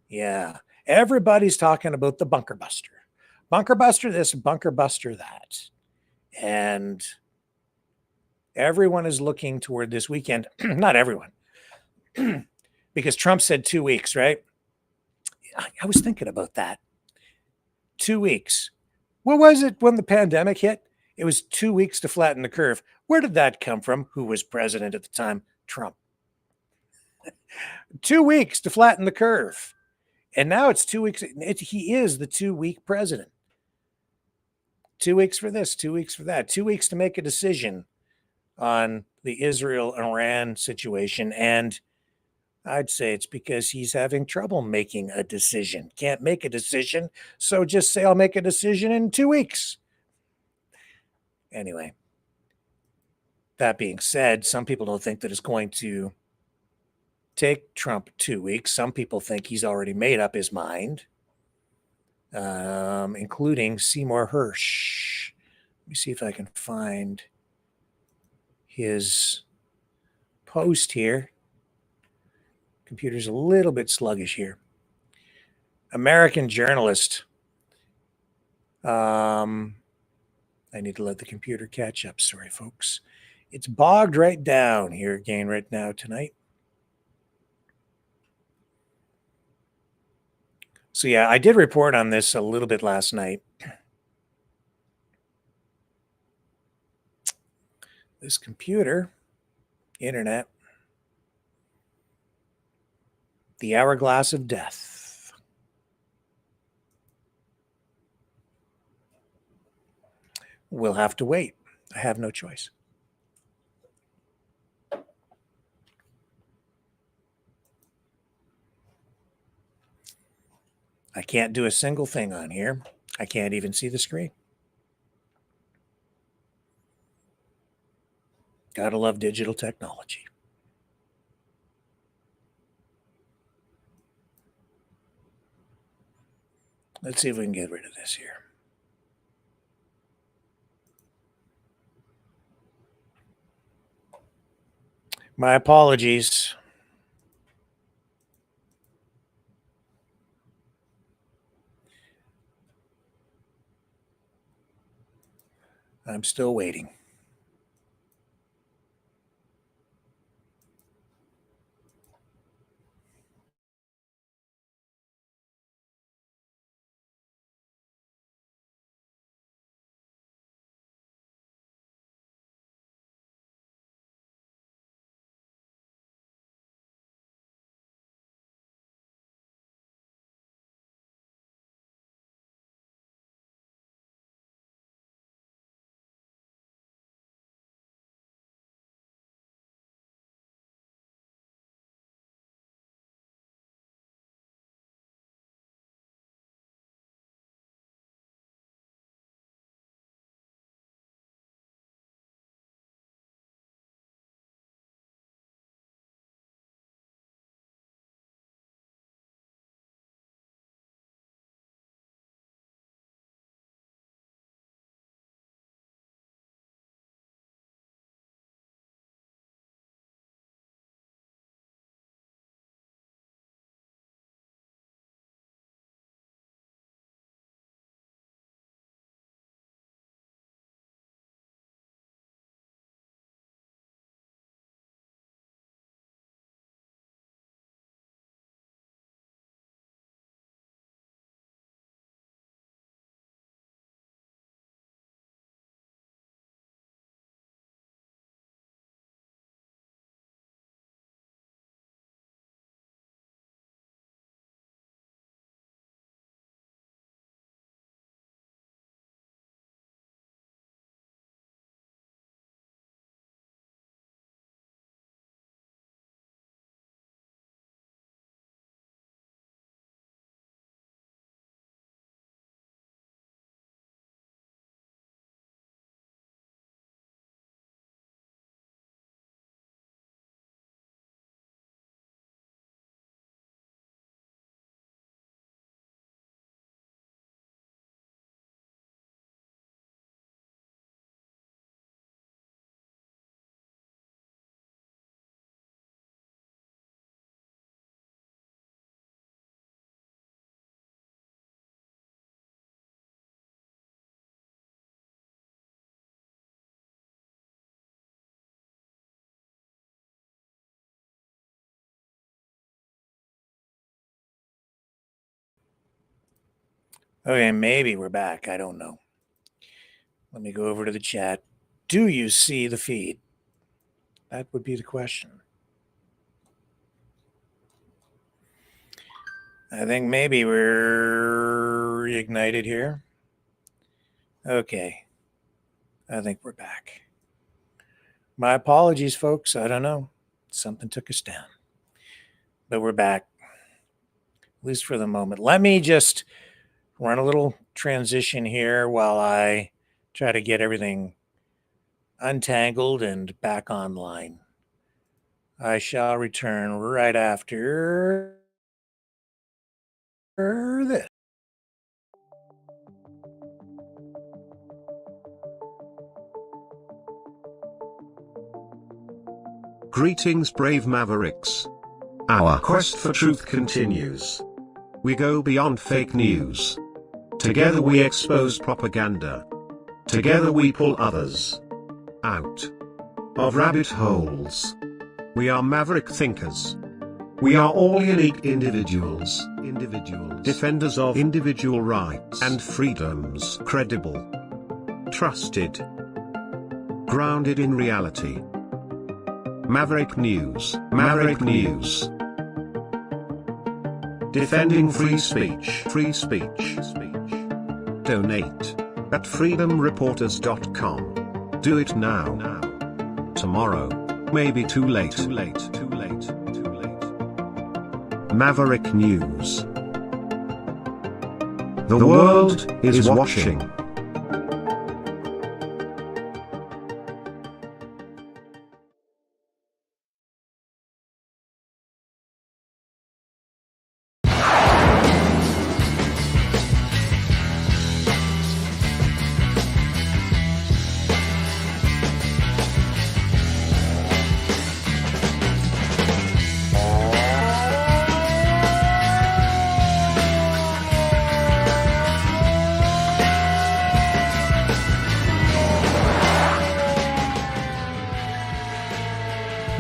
Yeah, everybody's talking about the bunker buster. Bunker buster this, bunker buster that. And everyone is looking toward this weekend. Not everyone. Because Trump said 2 weeks, right? I was thinking about that. 2 weeks. What was it when the pandemic hit? It was 2 weeks to flatten the curve. Where did that come from? Who was president at the time? Trump. 2 weeks to flatten the curve. And now it's 2 weeks. He is the 2-week president. 2 weeks for this, 2 weeks for that. 2 weeks to make a decision on the Israel-Iran situation. And I'd say it's because he's having trouble making a decision. Can't make a decision, so just say I'll make a decision in 2 weeks. Anyway, that being said, some people don't think that it's going to take Trump 2 weeks. Some people think he's already made up his mind, including Seymour Hersch. Let me see if I can find his post here. Computer's a little bit sluggish here. American journalist. I need to let the computer catch up. Sorry, folks. It's bogged right down here again right now tonight. So yeah, I did report on this a little bit last night. This computer, internet, the hourglass of death. We'll have to wait. I have no choice. I can't do a single thing on here. I can't even see the screen. Gotta love digital technology. Let's see if we can get rid of this here. My apologies. I'm still waiting. Okay, maybe we're back. I don't know. Let me go over to the chat. Do you see the feed? That would be the question. I think maybe we're reignited here. Okay. I think we're back. My apologies, folks. I don't know. Something took us down. But we're back, at least for the moment. Let me just run a little transition here while I try to get everything untangled and back online. I shall return right after this. Greetings, brave Mavericks. Our quest for truth continues. We go beyond fake news. Together we expose propaganda. Together we pull others out of rabbit holes. We are maverick thinkers. We are all unique individuals, defenders of individual rights and freedoms, credible, trusted, grounded in reality. Maverick News, Maverick News. Defending free speech, free speech. Donate at freedomreporters.com. Do it now. Tomorrow may be too late. Maverick News. The world is watching.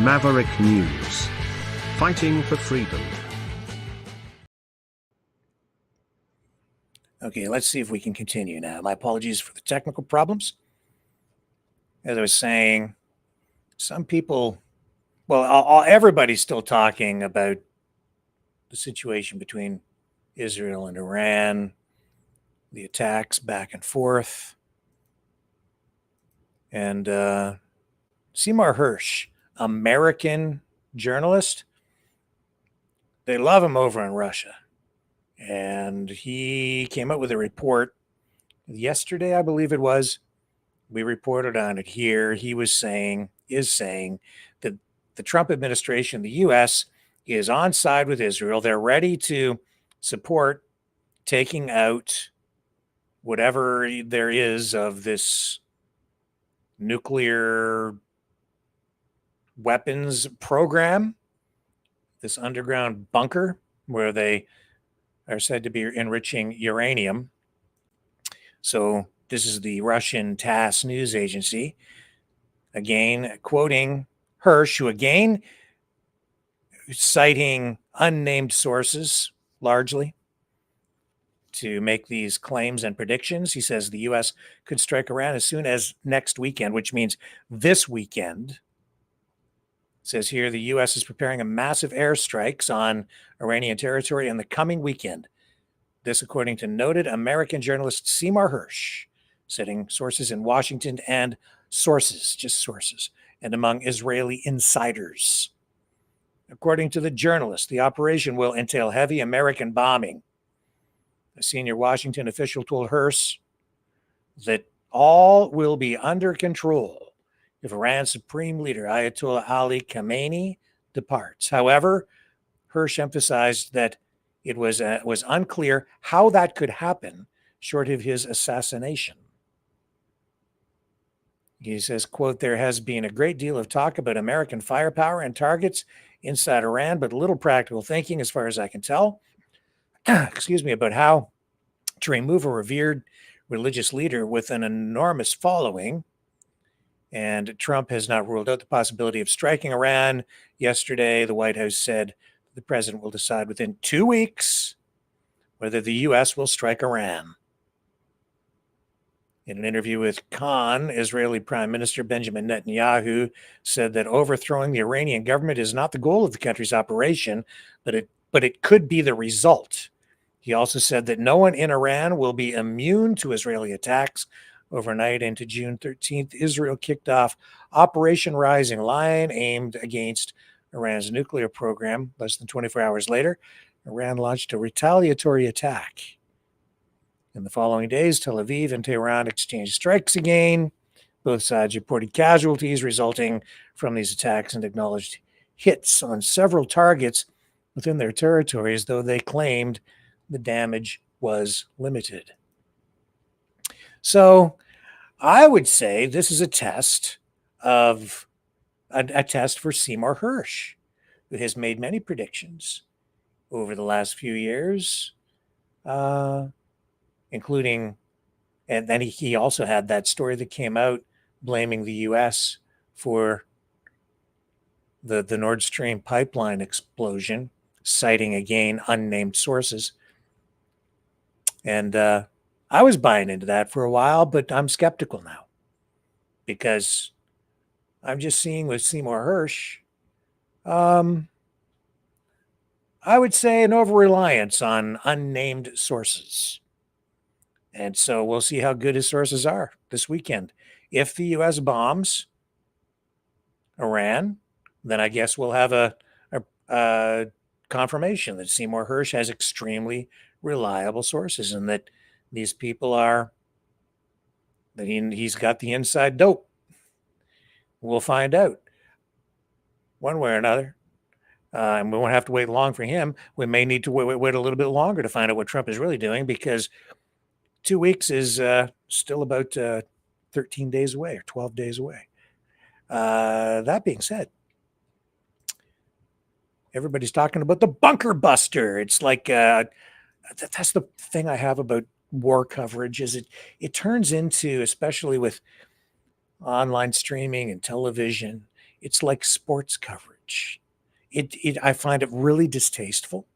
Maverick News. Fighting for freedom. Okay, let's see if we can continue now. My apologies for the technical problems. As I was saying, some people, well, everybody's still talking about the situation between Israel and Iran, the attacks back and forth. And Seymour Hersch, American journalist, they love him over in Russia. And he came out with a report yesterday, I believe it was. We reported on it here. He is saying that the Trump administration, the U.S., is on side with Israel. They're ready to support taking out whatever there is of this nuclear weapons program, this underground bunker where they are said to be enriching uranium. So this is the Russian TASS news agency, again quoting Hersch, who again citing unnamed sources largely to make these claims and predictions. He says the U.S. could strike Iran as soon as next weekend, which means this weekend. It says here the U.S. is preparing a massive airstrikes on Iranian territory in the coming weekend. This, according to noted American journalist Seymour Hersch, citing sources in Washington and sources, just sources, and among Israeli insiders. According to the journalist, the operation will entail heavy American bombing. A senior Washington official told Hersch that all will be under control if Iran's supreme leader, Ayatollah Ali Khamenei, departs. However, Hersch emphasized that it was unclear how that could happen short of his assassination. He says, quote, there has been a great deal of talk about American firepower and targets inside Iran, but little practical thinking, as far as I can tell, about how to remove a revered religious leader with an enormous following. And Trump has not ruled out the possibility of striking Iran. Yesterday, the White House said the president will decide within 2 weeks whether the U.S. will strike Iran. In an interview with Khan, Israeli Prime Minister Benjamin Netanyahu said that overthrowing the Iranian government is not the goal of the country's operation, but it could be the result. He also said that no one in Iran will be immune to Israeli attacks. Overnight into June 13th, Israel kicked off Operation Rising Lion, aimed against Iran's nuclear program. Less than 24 hours later, Iran launched a retaliatory attack. In the following days, Tel Aviv and Tehran exchanged strikes again. Both sides reported casualties resulting from these attacks and acknowledged hits on several targets within their territories, though they claimed the damage was limited. So I would say this is a test of a test for Seymour Hersh, who has made many predictions over the last few years, including, and then he also had that story that came out blaming the U.S. for the Nord Stream pipeline explosion, citing, again, unnamed sources. And I was buying into that for a while, but I'm skeptical now because I'm just seeing with Seymour Hersh, I would say an over-reliance on unnamed sources. And so we'll see how good his sources are this weekend. If the U.S. bombs Iran, then I guess we'll have a confirmation that Seymour Hersh has extremely reliable sources and that these people are, that he's got the inside dope. We'll find out one way or another. And we won't have to wait long for him. We may need to wait a little bit longer to find out what Trump is really doing, because 2 weeks is still about 13 days away or 12 days away. That being said, everybody's talking about the bunker buster. It's like that's the thing I have about war coverage, is it turns into, especially with online streaming and television, it's like sports coverage. I find it really distasteful,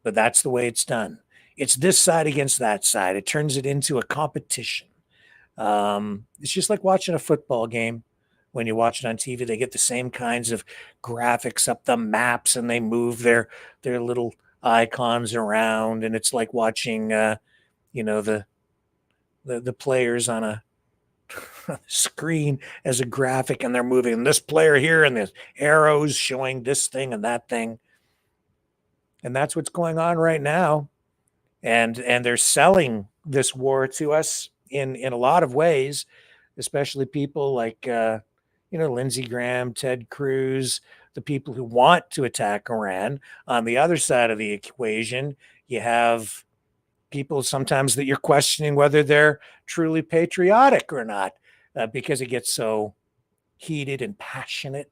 but that's the way it's done. It's this side against that side. It turns it into a competition. It's just like watching a football game. When you watch it on TV, they get the same kinds of graphics up the maps, and they move their little icons around, and it's like watching, the players on a screen as a graphic, and they're moving this player here, and the arrows showing this thing and that thing, and that's what's going on right now. And they're selling this war to us in a lot of ways, especially people like Lindsey Graham, Ted Cruz, the people who want to attack Iran. On the other side of the equation, you have people sometimes that you're questioning whether they're truly patriotic or not, because it gets so heated and passionate.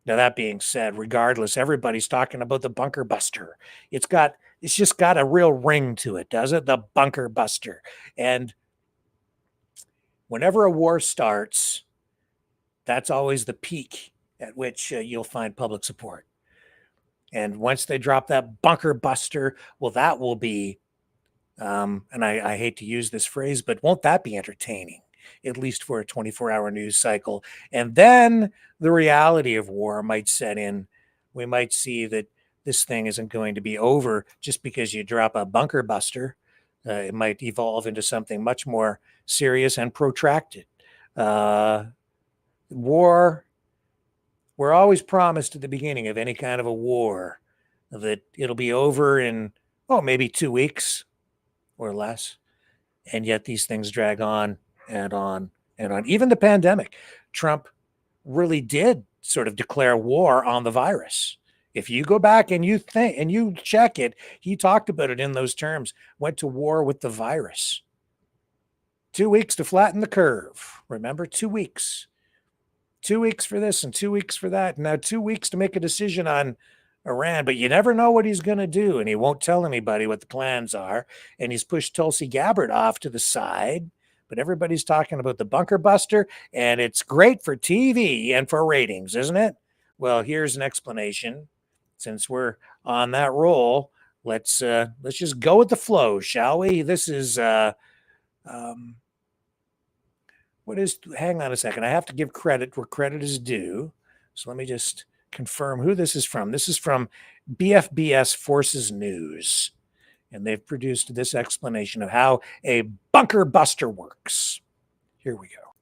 Now, that being said, regardless, everybody's talking about the bunker buster. It's just got a real ring to it, does it? The bunker buster. And whenever a war starts, that's always the peak at which you'll find public support. And once they drop that bunker buster, well, that will be, and I hate to use this phrase, but won't that be entertaining, at least for a 24-hour news cycle? And then the reality of war might set in. We might see that this thing isn't going to be over just because you drop a bunker buster. It might evolve into something much more serious and protracted. War, we're always promised at the beginning of any kind of a war that it'll be over in, maybe 2 weeks or less. And yet these things drag on and on and on. Even the pandemic, Trump really did sort of declare war on the virus. If you go back and you check it, he talked about it in those terms, went to war with the virus. 2 weeks to flatten the curve. Remember, 2 weeks. 2 weeks for this and 2 weeks for that. Now 2 weeks to make a decision on Iran, but you never know what he's going to do, and he won't tell anybody what the plans are. And he's pushed Tulsi Gabbard off to the side, but everybody's talking about the bunker buster, and it's great for TV and for ratings, isn't it? Well, here's an explanation. Since we're on that roll, let's just go with the flow, shall we? This is hang on a second. I have to give credit where credit is due. So let me just confirm who this is from. This is from BFBS Forces News, and they've produced this explanation of how a bunker buster works. Here we go.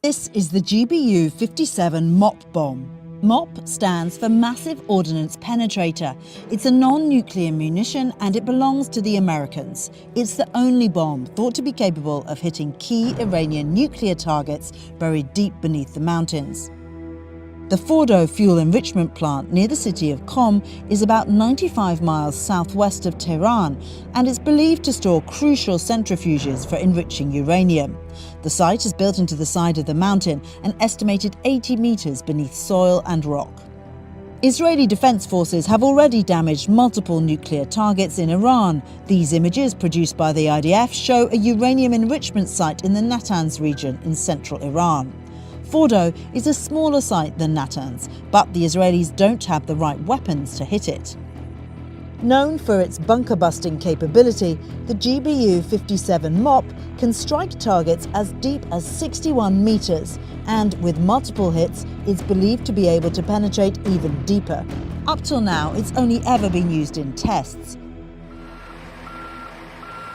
This is the GBU-57 MOP bomb. MOP stands for Massive Ordnance Penetrator. It's a non-nuclear munition and it belongs to the Americans. It's the only bomb thought to be capable of hitting key Iranian nuclear targets buried deep beneath the mountains. The Fordo fuel enrichment plant near the city of Qom is about 95 miles southwest of Tehran, and it's believed to store crucial centrifuges for enriching uranium. The site is built into the side of the mountain, an estimated 80 meters beneath soil and rock. Israeli defense forces have already damaged multiple nuclear targets in Iran. These images, produced by the IDF, show a uranium enrichment site in the Natanz region in central Iran. Fordo is a smaller site than Natanz, but the Israelis don't have the right weapons to hit it. Known for its bunker-busting capability, the GBU-57 MOP can strike targets as deep as 61 meters, and with multiple hits, is believed to be able to penetrate even deeper. Up till now, it's only ever been used in tests.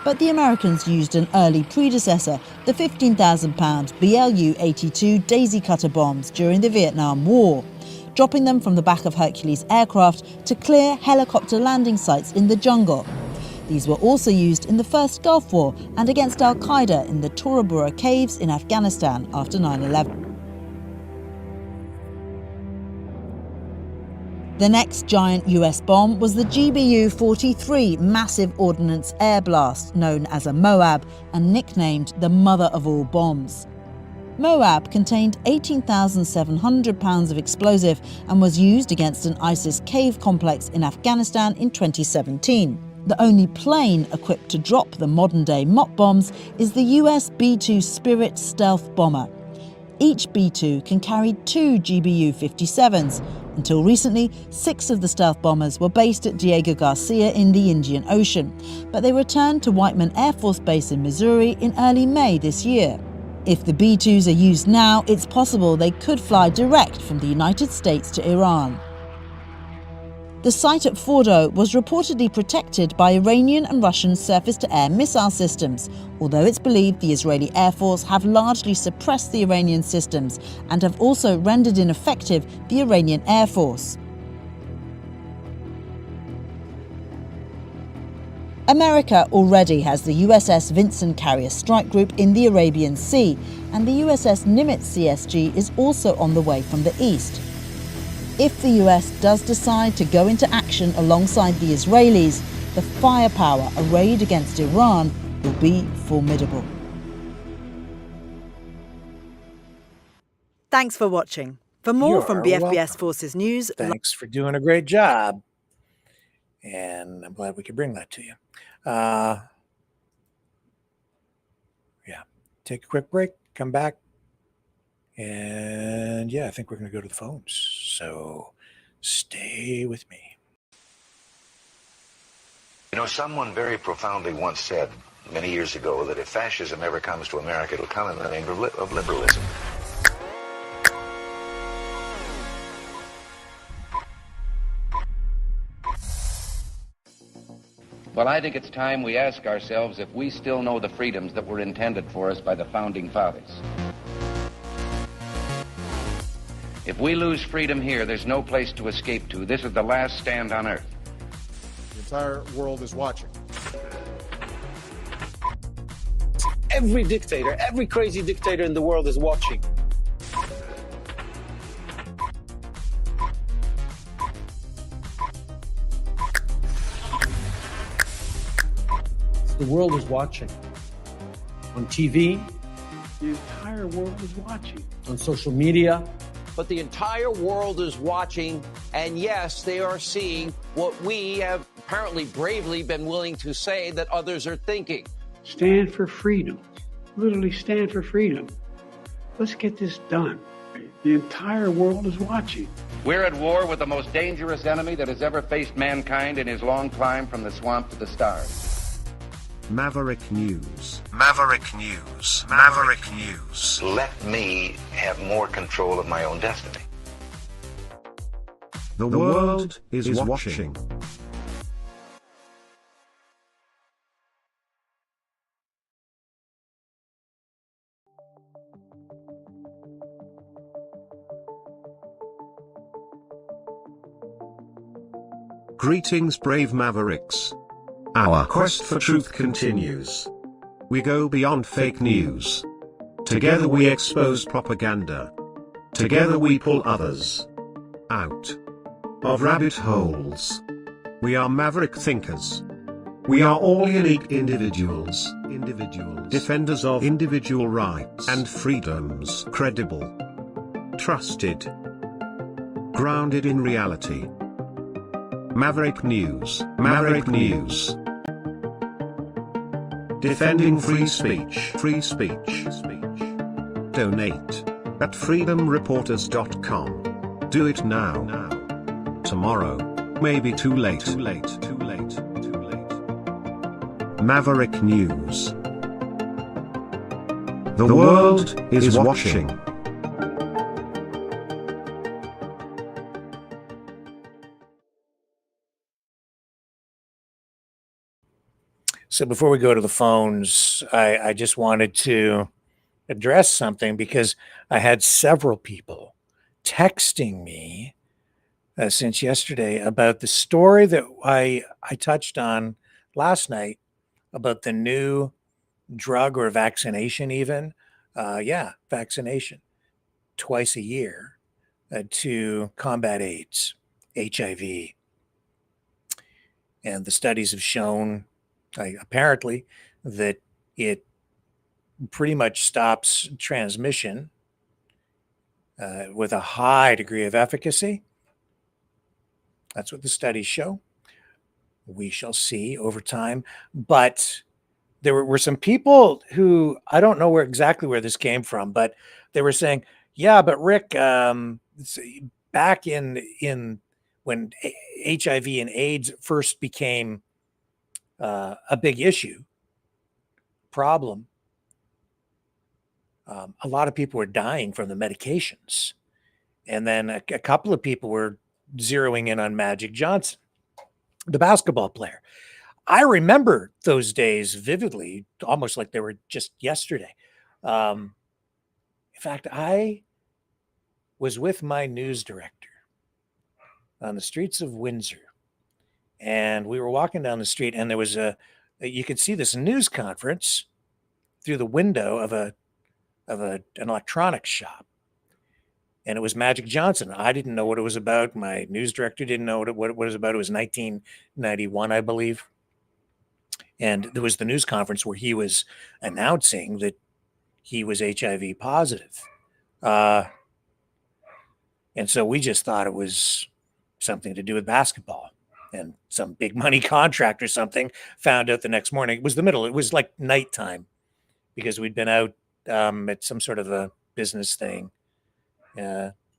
But the Americans used an early predecessor, the 15,000-pound BLU-82 Daisy Cutter bombs during the Vietnam War, dropping them from the back of Hercules aircraft to clear helicopter landing sites in the jungle. These were also used in the First Gulf War and against Al-Qaeda in the Tora Bora caves in Afghanistan after 9/11. The next giant US bomb was the GBU-43 Massive Ordnance Air Blast, known as a MOAB and nicknamed the mother of all bombs. MOAB contained 18,700 pounds of explosive and was used against an ISIS cave complex in Afghanistan in 2017. The only plane equipped to drop the modern-day MOP bombs is the US B-2 Spirit stealth bomber. Each B-2 can carry 2 GBU-57s. Until recently, 6 of the stealth bombers were based at Diego Garcia in the Indian Ocean, but they returned to Whiteman Air Force Base in Missouri in early May this year. If the B-2s are used now, it's possible they could fly direct from the United States to Iran. The site at Fordo was reportedly protected by Iranian and Russian surface-to-air missile systems, although it's believed the Israeli Air Force have largely suppressed the Iranian systems and have also rendered ineffective the Iranian Air Force. America already has the USS Vinson Carrier Strike Group in the Arabian Sea, and the USS Nimitz CSG is also on the way from the east. If the US does decide to go into action alongside the Israelis, the firepower arrayed against Iran will be formidable. Thanks for watching. For more from BFBS Forces News... Thanks for doing a great job. And I'm glad we could bring that to you. Yeah. Take a quick break, come back. And yeah, I think we're going to go to the phones. So stay with me. You know, someone very profoundly once said many years ago that if fascism ever comes to America, it'll come in the name of liberalism. Well, I think it's time we ask ourselves if we still know the freedoms that were intended for us by the Founding Fathers. If we lose freedom here, there's no place to escape to. This is the last stand on Earth. The entire world is watching. Every dictator, every crazy dictator in the world is watching. The world is watching. On TV, the entire world is watching. On social media. But the entire world is watching, and yes, they are seeing what we have apparently bravely been willing to say that others are thinking. Stand for freedom. Literally stand for freedom. Let's get this done. The entire world is watching. We're at war with the most dangerous enemy that has ever faced mankind in his long climb from the swamp to the stars. Maverick News. Maverick News. Maverick News. Let me have more control of my own destiny. The world is watching. Greetings, brave Mavericks. Our quest for truth continues. We go beyond fake news. Together we expose propaganda. Together we pull others out of rabbit holes. We are maverick thinkers. We are all unique individuals. Defenders of individual rights and freedoms. Credible. Trusted. Grounded in reality. Maverick News. Maverick News. Defending free speech. Free speech. Donate at freedomreporters.com. Do it now. Tomorrow may be too late. Maverick News. The world is watching. So before we go to the phones, I just wanted to address something because I had several people texting me since yesterday about the story that I touched on last night about the new drug or vaccination even. Vaccination twice a year to combat AIDS, HIV. And the studies have shown apparently that it pretty much stops transmission with a high degree of efficacy. That's what the studies show. We shall see over time. But there were some people who, I don't know exactly where this came from, but they were saying, yeah, but Rick, back in when HIV and AIDS first became a big problem, a lot of people were dying from the medications. And then a couple of people were zeroing in on Magic Johnson, the basketball player. I remember those days vividly, almost like they were just yesterday. In fact, I was with my news director on the streets of Windsor, and we were walking down the street, and there was you could see this news conference through the window of an electronics shop. And it was Magic Johnson. I didn't know what it was about. My news director didn't know what it was about. It was 1991, I believe. And there was the news conference where he was announcing that he was HIV positive. And so we just thought it was something to do with basketball. And some big money contract or something. Found out the next morning. It was it was like nighttime because we'd been out at some sort of a business thing,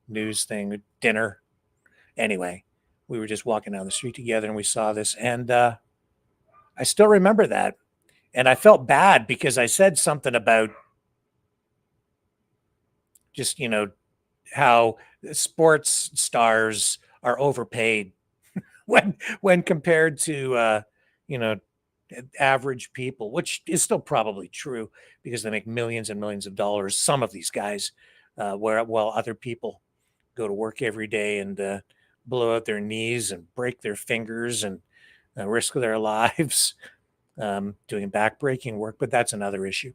news thing, dinner. Anyway, we were just walking down the street together and we saw this. And I still remember that. And I felt bad because I said something about just, how sports stars are overpaid when compared to, average people, which is still probably true because they make millions and millions of dollars. Some of these guys, while other people go to work every day and blow out their knees and break their fingers and risk their lives doing backbreaking work. But that's another issue.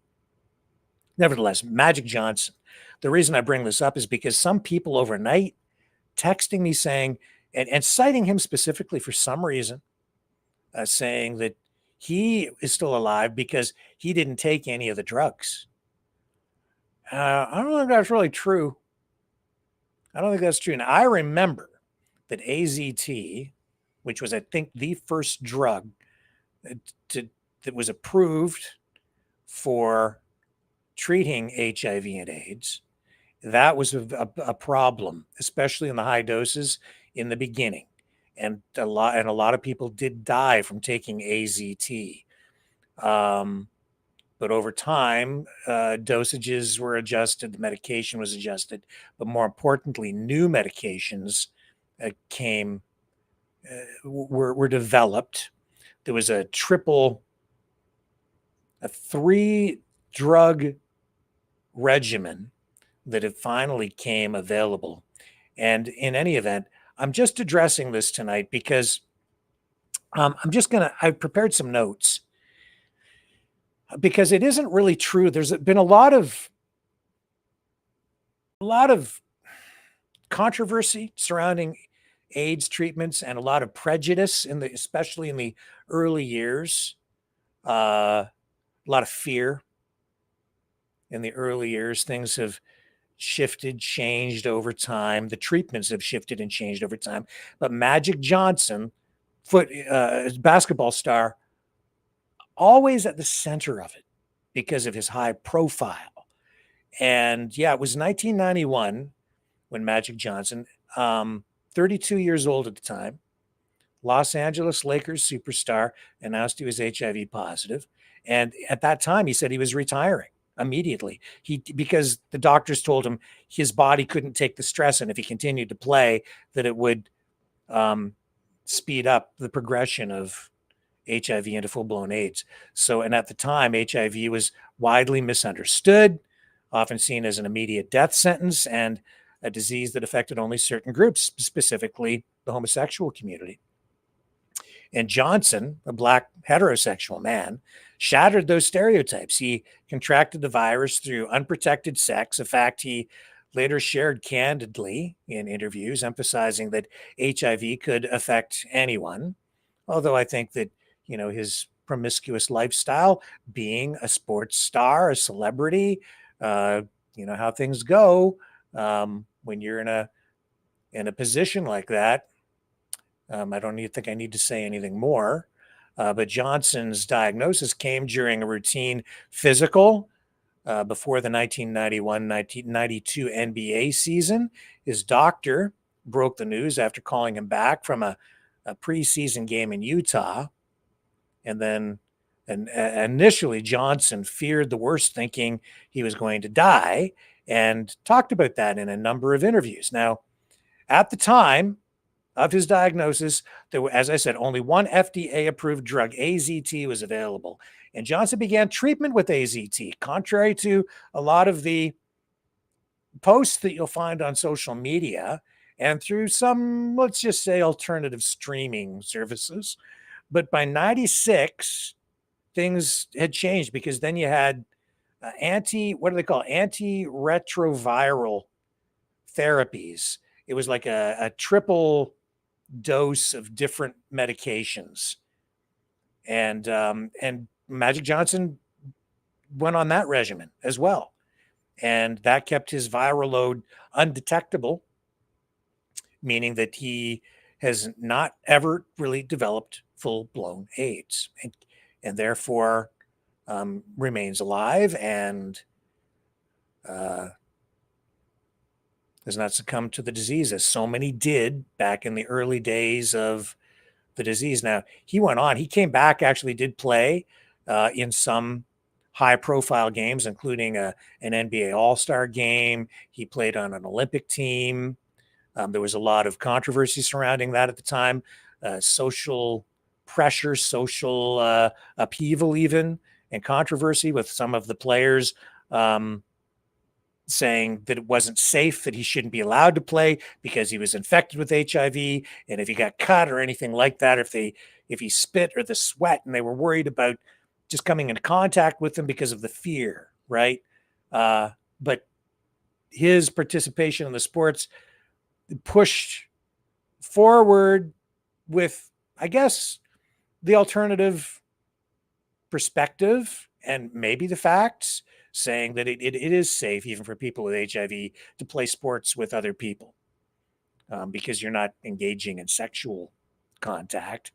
Nevertheless, Magic Johnson. The reason I bring this up is because some people overnight texting me saying, and citing him specifically for some reason, saying that he is still alive because he didn't take any of the drugs. I don't think that's really true. I don't think that's true. And I remember that AZT, which was, I think, the first drug that was approved for treating HIV and AIDS, that was a problem, especially in the high doses in the beginning. And a lot of people did die from taking AZT. But over time, dosages were adjusted, the medication was adjusted, but more importantly, new medications were developed. There was a 3-drug regimen that it finally came available. And in any event, I'm just addressing this tonight because I've prepared some notes because it isn't really true. There's been a lot of controversy surrounding AIDS treatments and a lot of prejudice especially in the early years. A lot of fear in the early years. Things have shifted, changed over time. The treatments have shifted and changed over time. But Magic Johnson, basketball star, always at the center of it because of his high profile. And yeah, it was 1991 when Magic Johnson, 32 years old at the time, Los Angeles Lakers superstar, announced he was HIV positive. And at that time, he said he was retiring immediately. Because the doctors told him his body couldn't take the stress, and if he continued to play, that it would speed up the progression of HIV into full-blown AIDS. So, and at the time, HIV was widely misunderstood, often seen as an immediate death sentence and a disease that affected only certain groups, specifically the homosexual community. And Johnson, a Black heterosexual man, shattered those stereotypes. He contracted the virus through unprotected sex, a fact he later shared candidly in interviews, emphasizing that HIV could affect anyone. Although I think that, his promiscuous lifestyle, being a sports star, a celebrity, how things go when you're in a position like that. I don't think I need to say anything more. But Johnson's diagnosis came during a routine physical before the 1991-1992 NBA season. His doctor broke the news after calling him back from a preseason game in Utah. And then initially, Johnson feared the worst, thinking he was going to die, and talked about that in a number of interviews. Now, at the time of his diagnosis, there were, as I said, only one FDA-approved drug, AZT, was available. And Johnson began treatment with AZT, contrary to a lot of the posts that you'll find on social media and through some, let's just say, alternative streaming services. But by 96, things had changed because then you had antiretroviral therapies. It was like a triple dose of different medications. And Magic Johnson went on that regimen as well. And that kept his viral load undetectable, meaning that he has not ever really developed full-blown AIDS, and therefore remains alive and has not succumbed to the disease, as so many did back in the early days of the disease. Now, he went on. He came back, actually did play in some high-profile games, including an NBA All-Star game. He played on an Olympic team. There was a lot of controversy surrounding that at the time, social pressure, social upheaval even, and controversy with some of the players saying that it wasn't safe, that he shouldn't be allowed to play because he was infected with HIV. And if he got cut or anything like that, if he spit or the sweat, and they were worried about just coming into contact with him because of the fear, right? But his participation in the sports pushed forward with, I guess, the alternative perspective and maybe the facts, saying that it is safe even for people with HIV to play sports with other people because you're not engaging in sexual contact.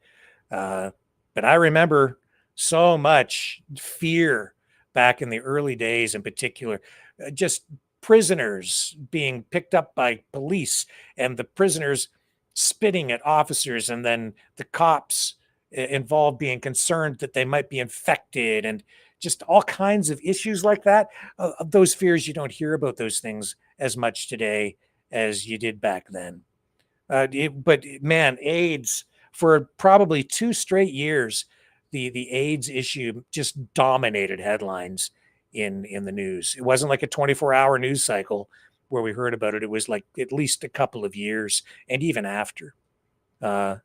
But I remember so much fear back in the early days, in particular, just prisoners being picked up by police and the prisoners spitting at officers, and then the cops involved being concerned that they might be infected, and just all kinds of issues like that. Those fears, you don't hear about those things as much today as you did back then. But man, AIDS, for probably 2 straight years, the AIDS issue just dominated headlines in the news. It wasn't like a 24-hour news cycle where we heard about it. It was like at least a couple of years, and even after. A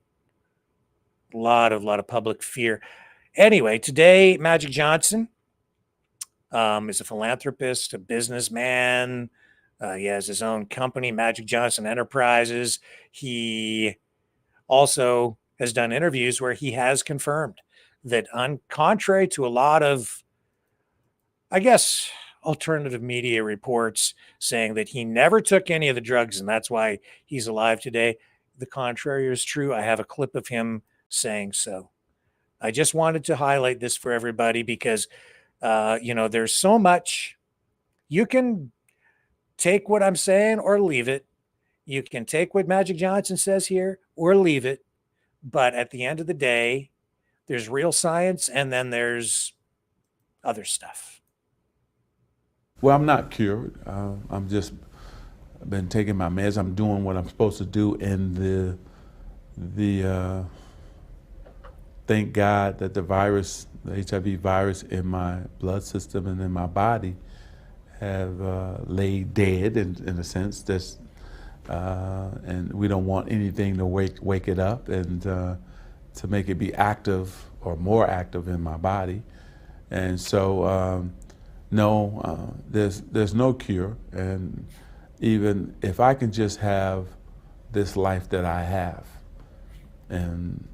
lot of public fear. Anyway, today, Magic Johnson is a philanthropist, a businessman. He has his own company, Magic Johnson Enterprises. He also has done interviews where he has confirmed that, contrary to a lot of, I guess, alternative media reports saying that he never took any of the drugs and that's why he's alive today, the contrary is true. I have a clip of him saying so. I just wanted to highlight this for everybody because, there's so much. You can take what I'm saying or leave it. You can take what Magic Johnson says here or leave it. But at the end of the day, there's real science and then there's other stuff. Well, I'm not cured. I'm just been taking my meds. I'm doing what I'm supposed to do, and the thank God that the virus, the HIV virus in my blood system and in my body have laid dead in a sense. That's, and we don't want anything to wake it up and to make it be active or more active in my body. And so, no, there's no cure. And even if I can just have this life that I have, and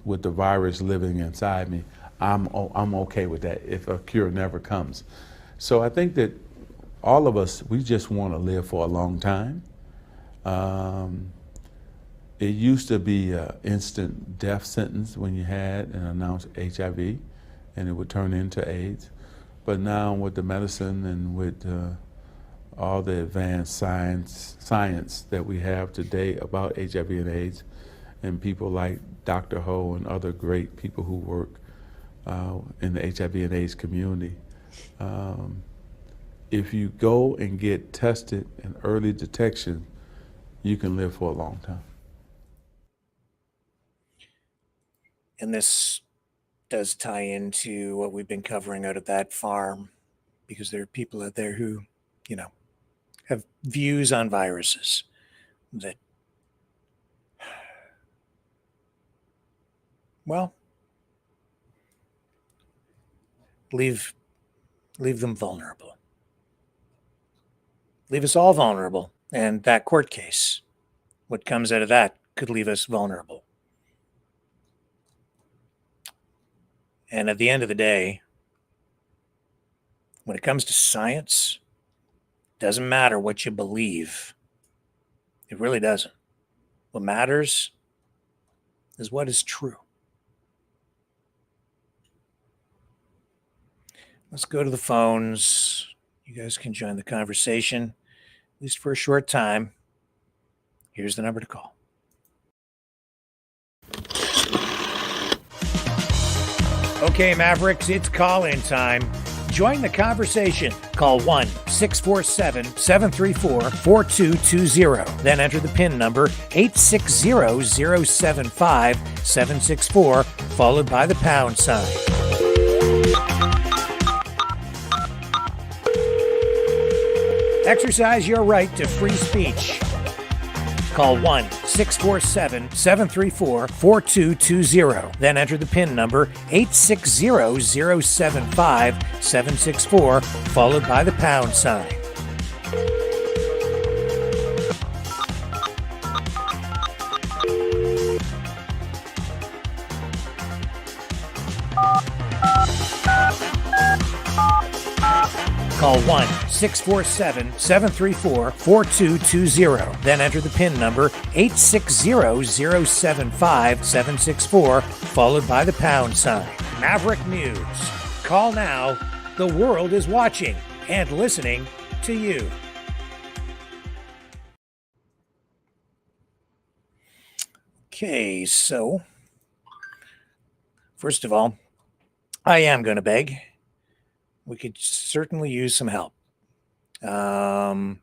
with the virus living inside me, I'm okay with that if a cure never comes. So I think that all of us, we just want to live for a long time. It used to be an instant death sentence when you had and announced HIV, and it would turn into AIDS. But now with the medicine and with all the advanced science that we have today about HIV and AIDS, and people like Dr. Ho and other great people who work in the HIV and AIDS community, if you go and get tested in early detection, you can live for a long time. And this does tie into what we've been covering out at that farm, because there are people out there who, have views on viruses that, well, leave them vulnerable. Leave us all vulnerable. And that court case, what comes out of that could leave us vulnerable. And at the end of the day, when it comes to science, it doesn't matter what you believe. It really doesn't. What matters is what is true. Let's go to the phones. You guys can join the conversation, at least for a short time. Here's the number to call. Okay, Mavericks, it's call-in time. Join the conversation. Call 1-647-734-4220. Then enter the PIN number 860-075-764, followed by the pound sign. Exercise your right to free speech. Call 1-647-734-4220. Then enter the PIN number 860-075-764, followed by the pound sign. Call 1-647-734-4220. Then enter the PIN number 860-075-764, followed by the pound sign. Maverick News. Call now. The world is watching and listening to you. Okay, so first of all, I am going to beg. We could certainly use some help. We're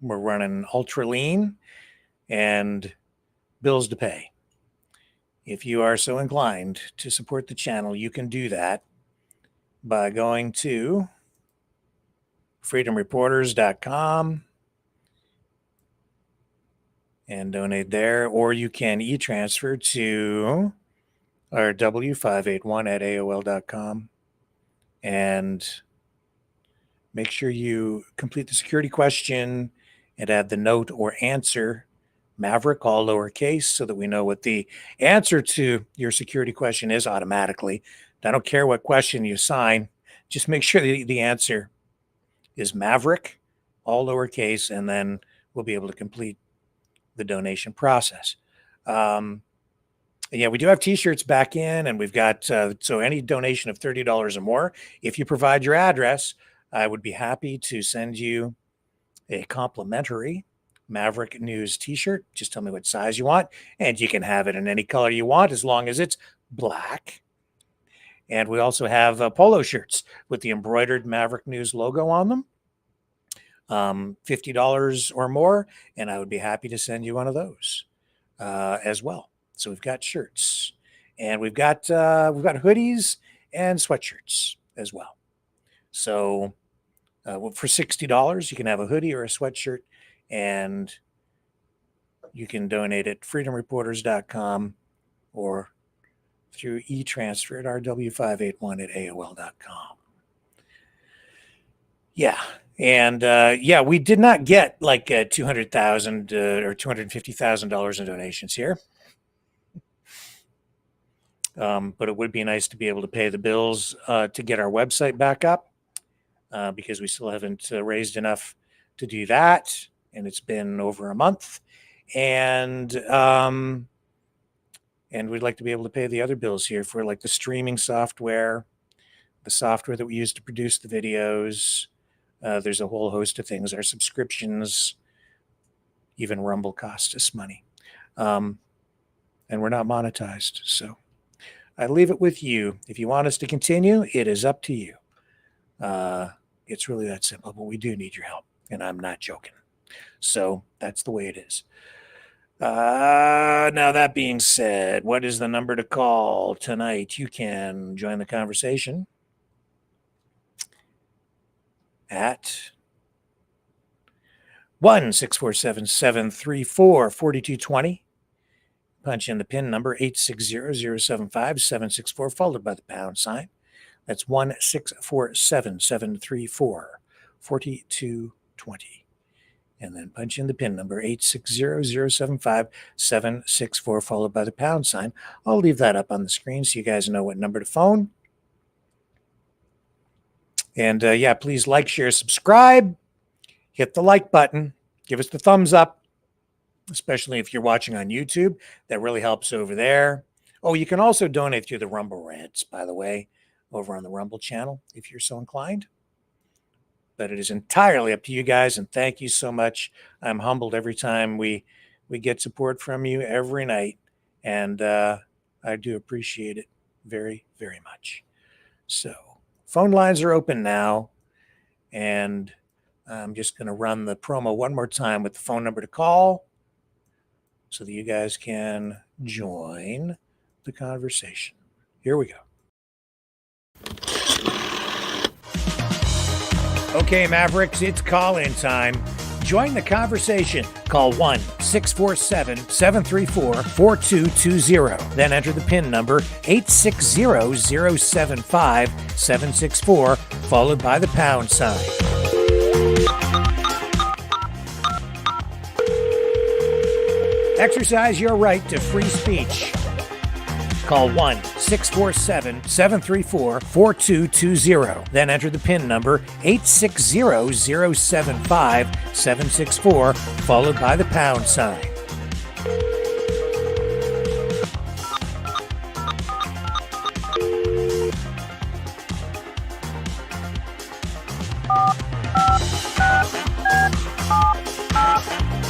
running ultra lean and bills to pay. If you are so inclined to support the channel, you can do that by going to freedomreporters.com and donate there, or you can e-transfer to our w581@aol.com and make sure you complete the security question and add the note or answer Maverick, all lowercase, so that we know what the answer to your security question is automatically. I don't care what question you sign, just make sure the answer is Maverick, all lowercase, and then we'll be able to complete the donation process. Yeah, we do have t-shirts back in, and we've got, so any donation of $30 or more, if you provide your address, I would be happy to send you a complimentary Maverick News t-shirt. Just tell me what size you want, and you can have it in any color you want as long as it's black. And we also have polo shirts with the embroidered Maverick News logo on them. $50 or more, and I would be happy to send you one of those as well. So we've got shirts, and we've got hoodies and sweatshirts as well. So for $60, you can have a hoodie or a sweatshirt, and you can donate at freedomreporters.com or through e-transfer at rw581@aol.com. Yeah. And yeah, we did not get like $200,000 or $250,000 in donations here. But it would be nice to be able to pay the bills to get our website back up because we still haven't raised enough to do that. And it's been over a month. And we'd like to be able to pay the other bills here for like the streaming software, the software that we use to produce the videos. There's a whole host of things. Our subscriptions, even Rumble, cost us money. And we're not monetized. So I leave it with you. If you want us to continue, it is up to you. It's really that simple, but we do need your help. And I'm not joking. So that's the way it is. Now, that being said, what is the number to call tonight? You can join the conversation at 1-647-734-4220. Punch in the PIN number 860-075-764, followed by the pound sign. That's 1-647-734-4220. And then punch in the PIN number 860-075-764, followed by the pound sign. I'll leave that up on the screen so you guys know what number to phone. And yeah, please like, share, subscribe. Hit the like button. Give us the thumbs up, especially if you're watching on YouTube. That really helps over there. Oh, you can also donate through the Rumble rants, by the way, over on the Rumble channel, if you're so inclined. But it is entirely up to you guys, and thank you so much. I'm humbled every time we get support from you every night, and I do appreciate it very, very much. So phone lines are open now, and I'm just going to run the promo one more time with the phone number to call so that you guys can join the conversation. Here we go. Okay, Mavericks, it's call-in time. Join the conversation. Call 1-647-734-4220. Then enter the PIN number 860-075-764, followed by the pound sign. Exercise your right to free speech. Call 1-647-734-4220. Then enter the PIN number 860-075-764, followed by the pound sign.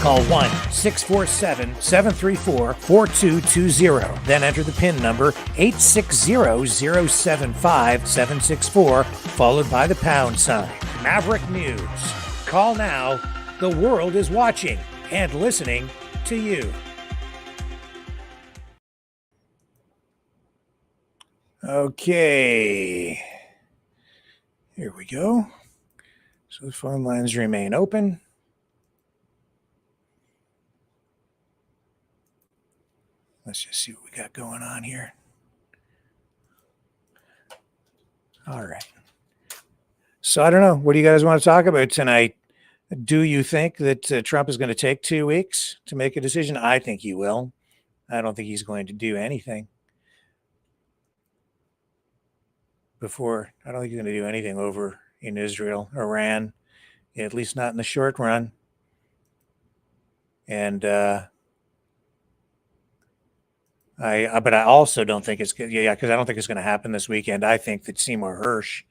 Call 1-647-734-4220. Then enter the PIN number 860-075-764, followed by the pound sign. Maverick News. Call now. The world is watching and listening to you. Okay. Here we go. So the phone lines remain open. Let's just see what we got going on here. All right. So I don't know. What do you guys want to talk about tonight? Do you think that Trump is going to take 2 weeks to make a decision? I think he will. I don't think he's going to do anything before. I don't think he's going to do anything over in Israel, Iran, at least not in the short run. And but I also don't think it's good. Yeah, because I don't think it's going to happen this weekend. I think that Seymour Hersh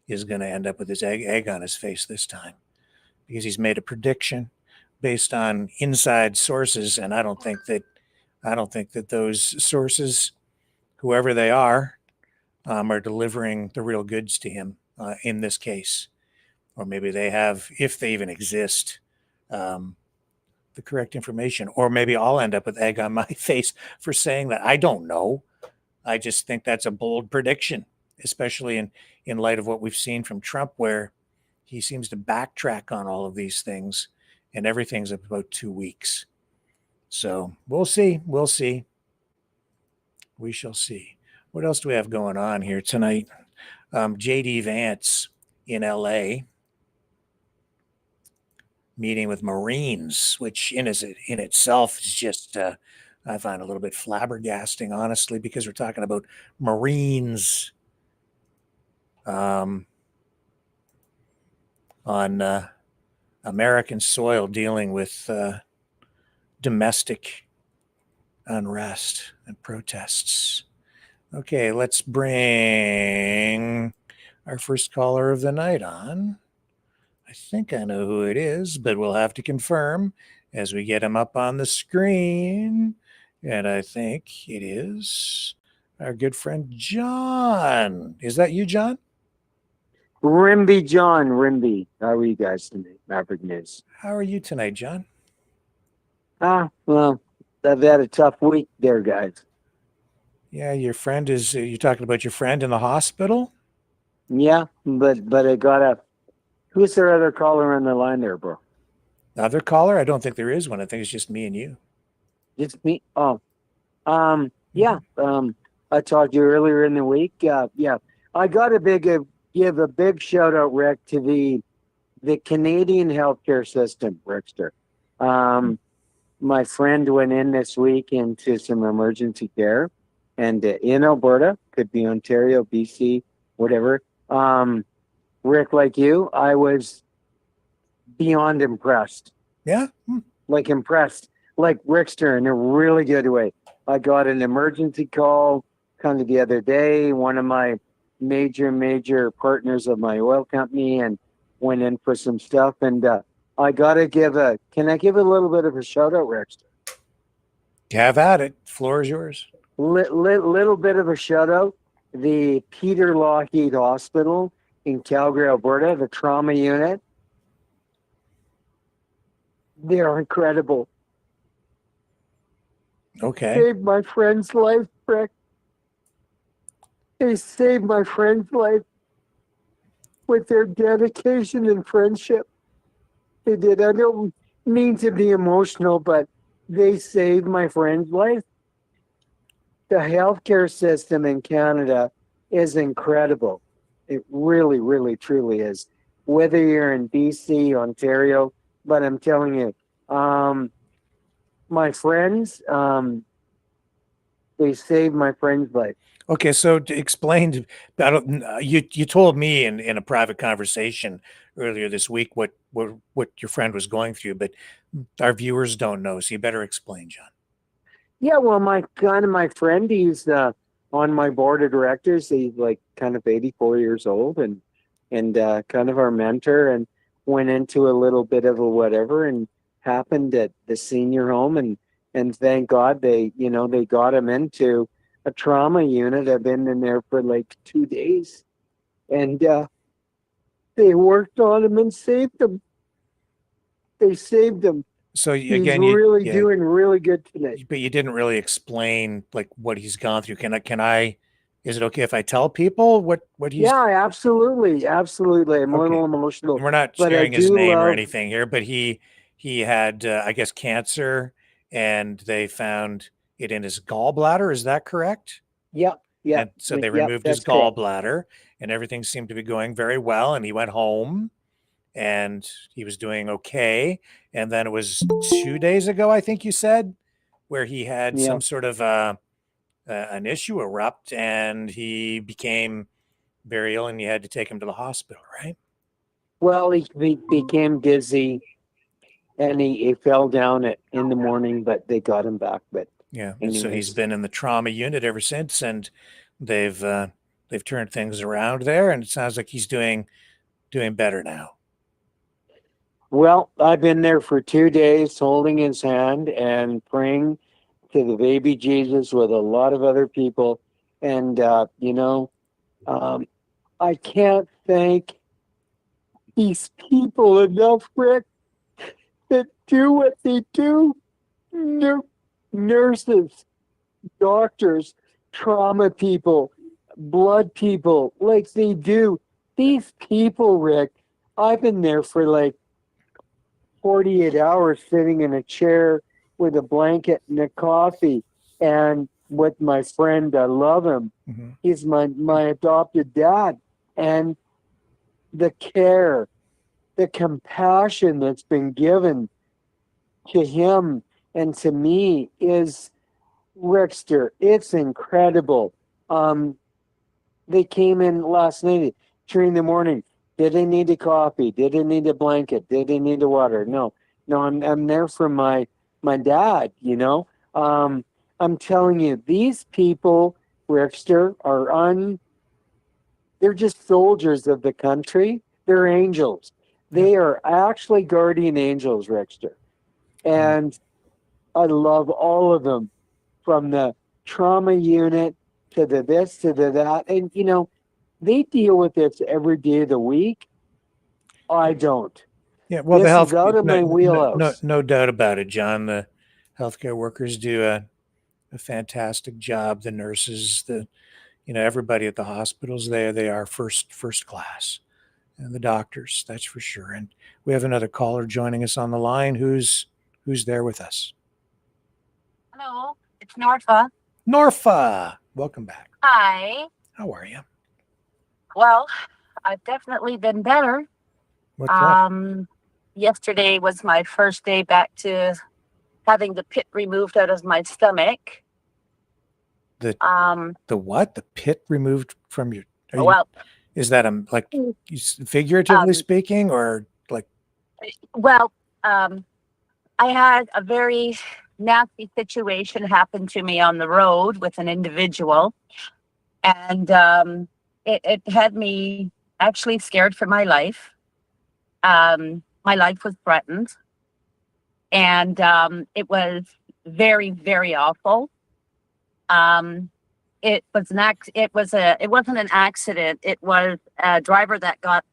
is going to end up with his egg on his face this time, because he's made a prediction based on inside sources, and I don't think that those sources, whoever they are delivering the real goods to him in this case, or maybe they have, if they even exist, the correct information, or maybe I'll end up with egg on my face for saying that. I don't know. I just think that's a bold prediction, especially in light of what we've seen from Trump, where he seems to backtrack on all of these things, and everything's about 2 weeks. So we'll see. We'll see. We shall see. What else do we have going on here tonight? J.D. Vance in L.A. meeting with Marines, which in itself is just, I find a little bit flabbergasting, honestly, because we're talking about Marines on American soil dealing with domestic unrest and protests. Okay, let's bring our first caller of the night on. I think I know who it is, but we'll have to confirm as we get him up on the screen. And I think it is our good friend John. Is that you, John? Rimby John, Rimby. How are you guys tonight, Maverick News? How are you tonight, John? Well, I've had a tough week there, guys. Yeah, your friend is, you're talking about your friend in the hospital? Yeah, but I got a, who's their other caller on the line there, bro? Other caller? I don't think there is one. I think it's just me and you. Just me? Oh. Yeah. I talked to you earlier in the week. Yeah. I got give a big shout out, Rick, to the Canadian healthcare system, Rickster. My friend went in this week into some emergency care, and in Alberta, could be Ontario, BC, whatever. Rick, like you, I was beyond impressed. Yeah? Like impressed. Like Rickster in a really good way. I got an emergency call kind of the other day, one of my major partners of my oil company, and went in for some stuff. And I got to can I give a little bit of a shout out, Rickster? Have at it. Floor is yours. Little bit of a shout out. The Peter Lougheed Hospital in Calgary, Alberta, the trauma unit. They're incredible. Okay. Saved my friend's life, Rick. They saved my friend's life with their dedication and friendship. They did. I don't mean to be emotional, but they saved my friend's life. The healthcare system in Canada is incredible. It really, really, truly is. Whether you're in BC, Ontario, but I'm telling you, my friends, they saved my friend's life. Okay, so to explain, you told me in a private conversation earlier this week what your friend was going through, but our viewers don't know, so you better explain, John. Yeah, well, my friend, he's on my board of directors. He's like kind of 84 years old, and kind of our mentor, and went into a little bit of a whatever, and happened at the senior home, and thank God they got him into a trauma unit. I've been in there for like 2 days, and they worked on him and saved him. They saved him. So He's again, really doing really good today. But you didn't really explain like what he's gone through. Can I? Is it okay if I tell people what he's? Yeah, absolutely. I'm a little emotional. We're not but sharing I his do name or love- anything here, but he had I guess cancer, and they found it in his gallbladder. Is that correct? Yep. Yeah. And so they Yep, removed his that's correct. gallbladder, and everything seemed to be going very well. And he went home, and he was doing okay. And then it was 2 days ago, I think you said, where he had some sort of an issue erupt, and he became very ill, and you had to take him to the hospital, right? Well, he became dizzy, and he fell down in the morning, but they got him back. But Yeah. anyways. So he's been in the trauma unit ever since, and they've turned things around there, and it sounds like he's doing better now. Well, I've been there for 2 days holding his hand and praying to the baby Jesus with a lot of other people. And, I can't thank these people enough, Rick, that do what they do. Nurses, doctors, trauma people, blood people, like they do. These people, Rick, I've been there for like 48 hours sitting in a chair with a blanket and a coffee, and with my friend, I love him. Mm-hmm. He's my adopted dad. And the care, the compassion that's been given to him and to me is, Rickster, it's incredible. They came in last night, 3 a.m. Did they need a coffee? Did they need a blanket? Did they need a water? No, I'm there for my dad, I'm telling you, these people, Rickster, they're just soldiers of the country. They're angels. They are actually guardian angels, Rickster. And I love all of them, from the trauma unit to the this, to the that. And, they deal with this every day of the week. I don't. Yeah, well, this the health is out of my wheelhouse. No doubt about it, John. The healthcare workers do a fantastic job. The nurses, everybody at the hospitals, they are first class, and the doctors, that's for sure. And we have another caller joining us on the line. Who's there with us? Hello, it's Norfa. Norfa, welcome back. Hi. How are you? Well, I've definitely been better. What's up? Yesterday was my first day back to having the pit removed out of my stomach. The what? The pit removed from your? Is that like figuratively speaking, or like? Well, I had a very nasty situation happen to me on the road with an individual, and it had me actually scared for my life. My life was threatened, and it was very, very awful. It wasn't an accident. It was a driver that got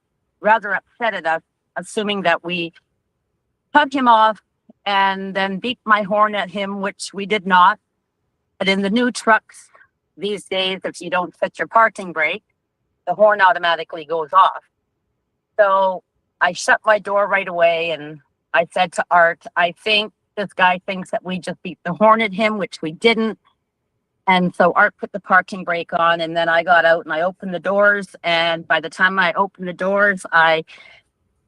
rather upset at us, assuming that we cut him off and then beat my horn at him, which we did not. But in the new trucks these days, if you don't set your parking brake, the horn automatically goes off. So I shut my door right away, and I said to Art, I think this guy thinks that we just beat the horn at him, which we didn't. And so Art put the parking brake on, and then I got out and I opened the doors. And by the time I opened the doors, I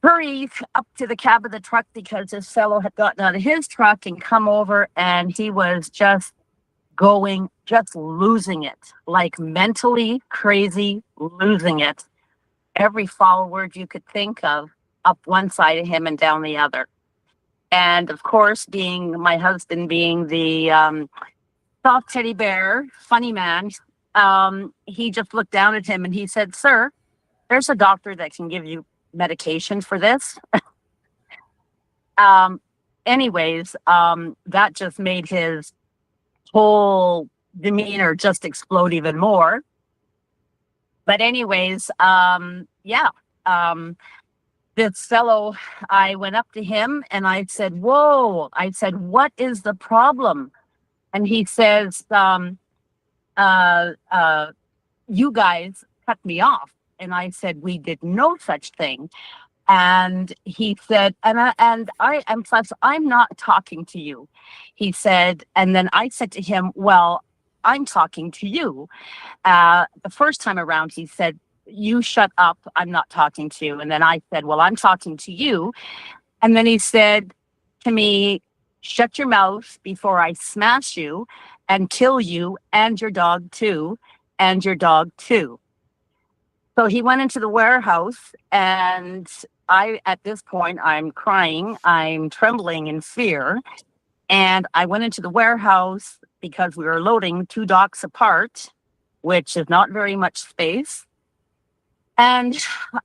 hurried up to the cab of the truck because this fellow had gotten out of his truck and come over, and he was just losing it, like mentally crazy, losing it. Every foul word you could think of, up one side of him and down the other. And of course, my husband being the soft teddy bear, funny man, he just looked down at him and he said, "Sir, there's a doctor that can give you medication for this." And anyways, that just made his whole demeanor just explode even more. But anyways, this fellow, I went up to him and I said, whoa, I said, what is the problem? And he says, you guys cut me off. And I said, we did no such thing. And he said, plus, I'm not talking to you. He said, and then I said to him, well, I'm talking to you. The first time around, he said, you shut up, I'm not talking to you. And then I said, well, I'm talking to you. And then he said to me, shut your mouth before I smash you and kill you and your dog too, and your dog too. So he went into the warehouse, and at this point, I'm crying, I'm trembling in fear. And I went into the warehouse because we were loading 2 docks apart, which is not very much space. And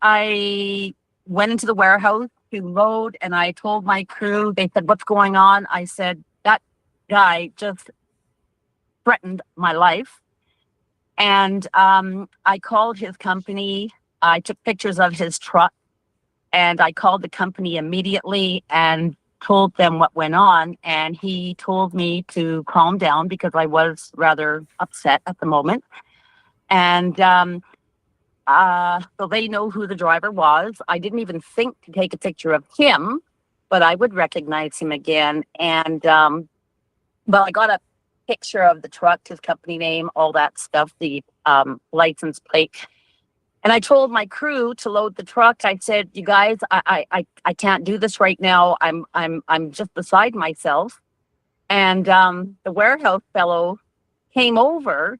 I went into the warehouse to load, and I told my crew, they said, what's going on? I said, that guy just threatened my life. And I called his company. I took pictures of his truck, and I called the company immediately and told them what went on. And he told me to calm down because I was rather upset at the moment. And so they know who the driver was. I didn't even think to take a picture of him, but I would recognize him again. And I got a picture of the truck, his company name, all that stuff, the license plate. And I told my crew to load the truck. I said, you guys, I can't do this right now. I'm just beside myself. And the warehouse fellow came over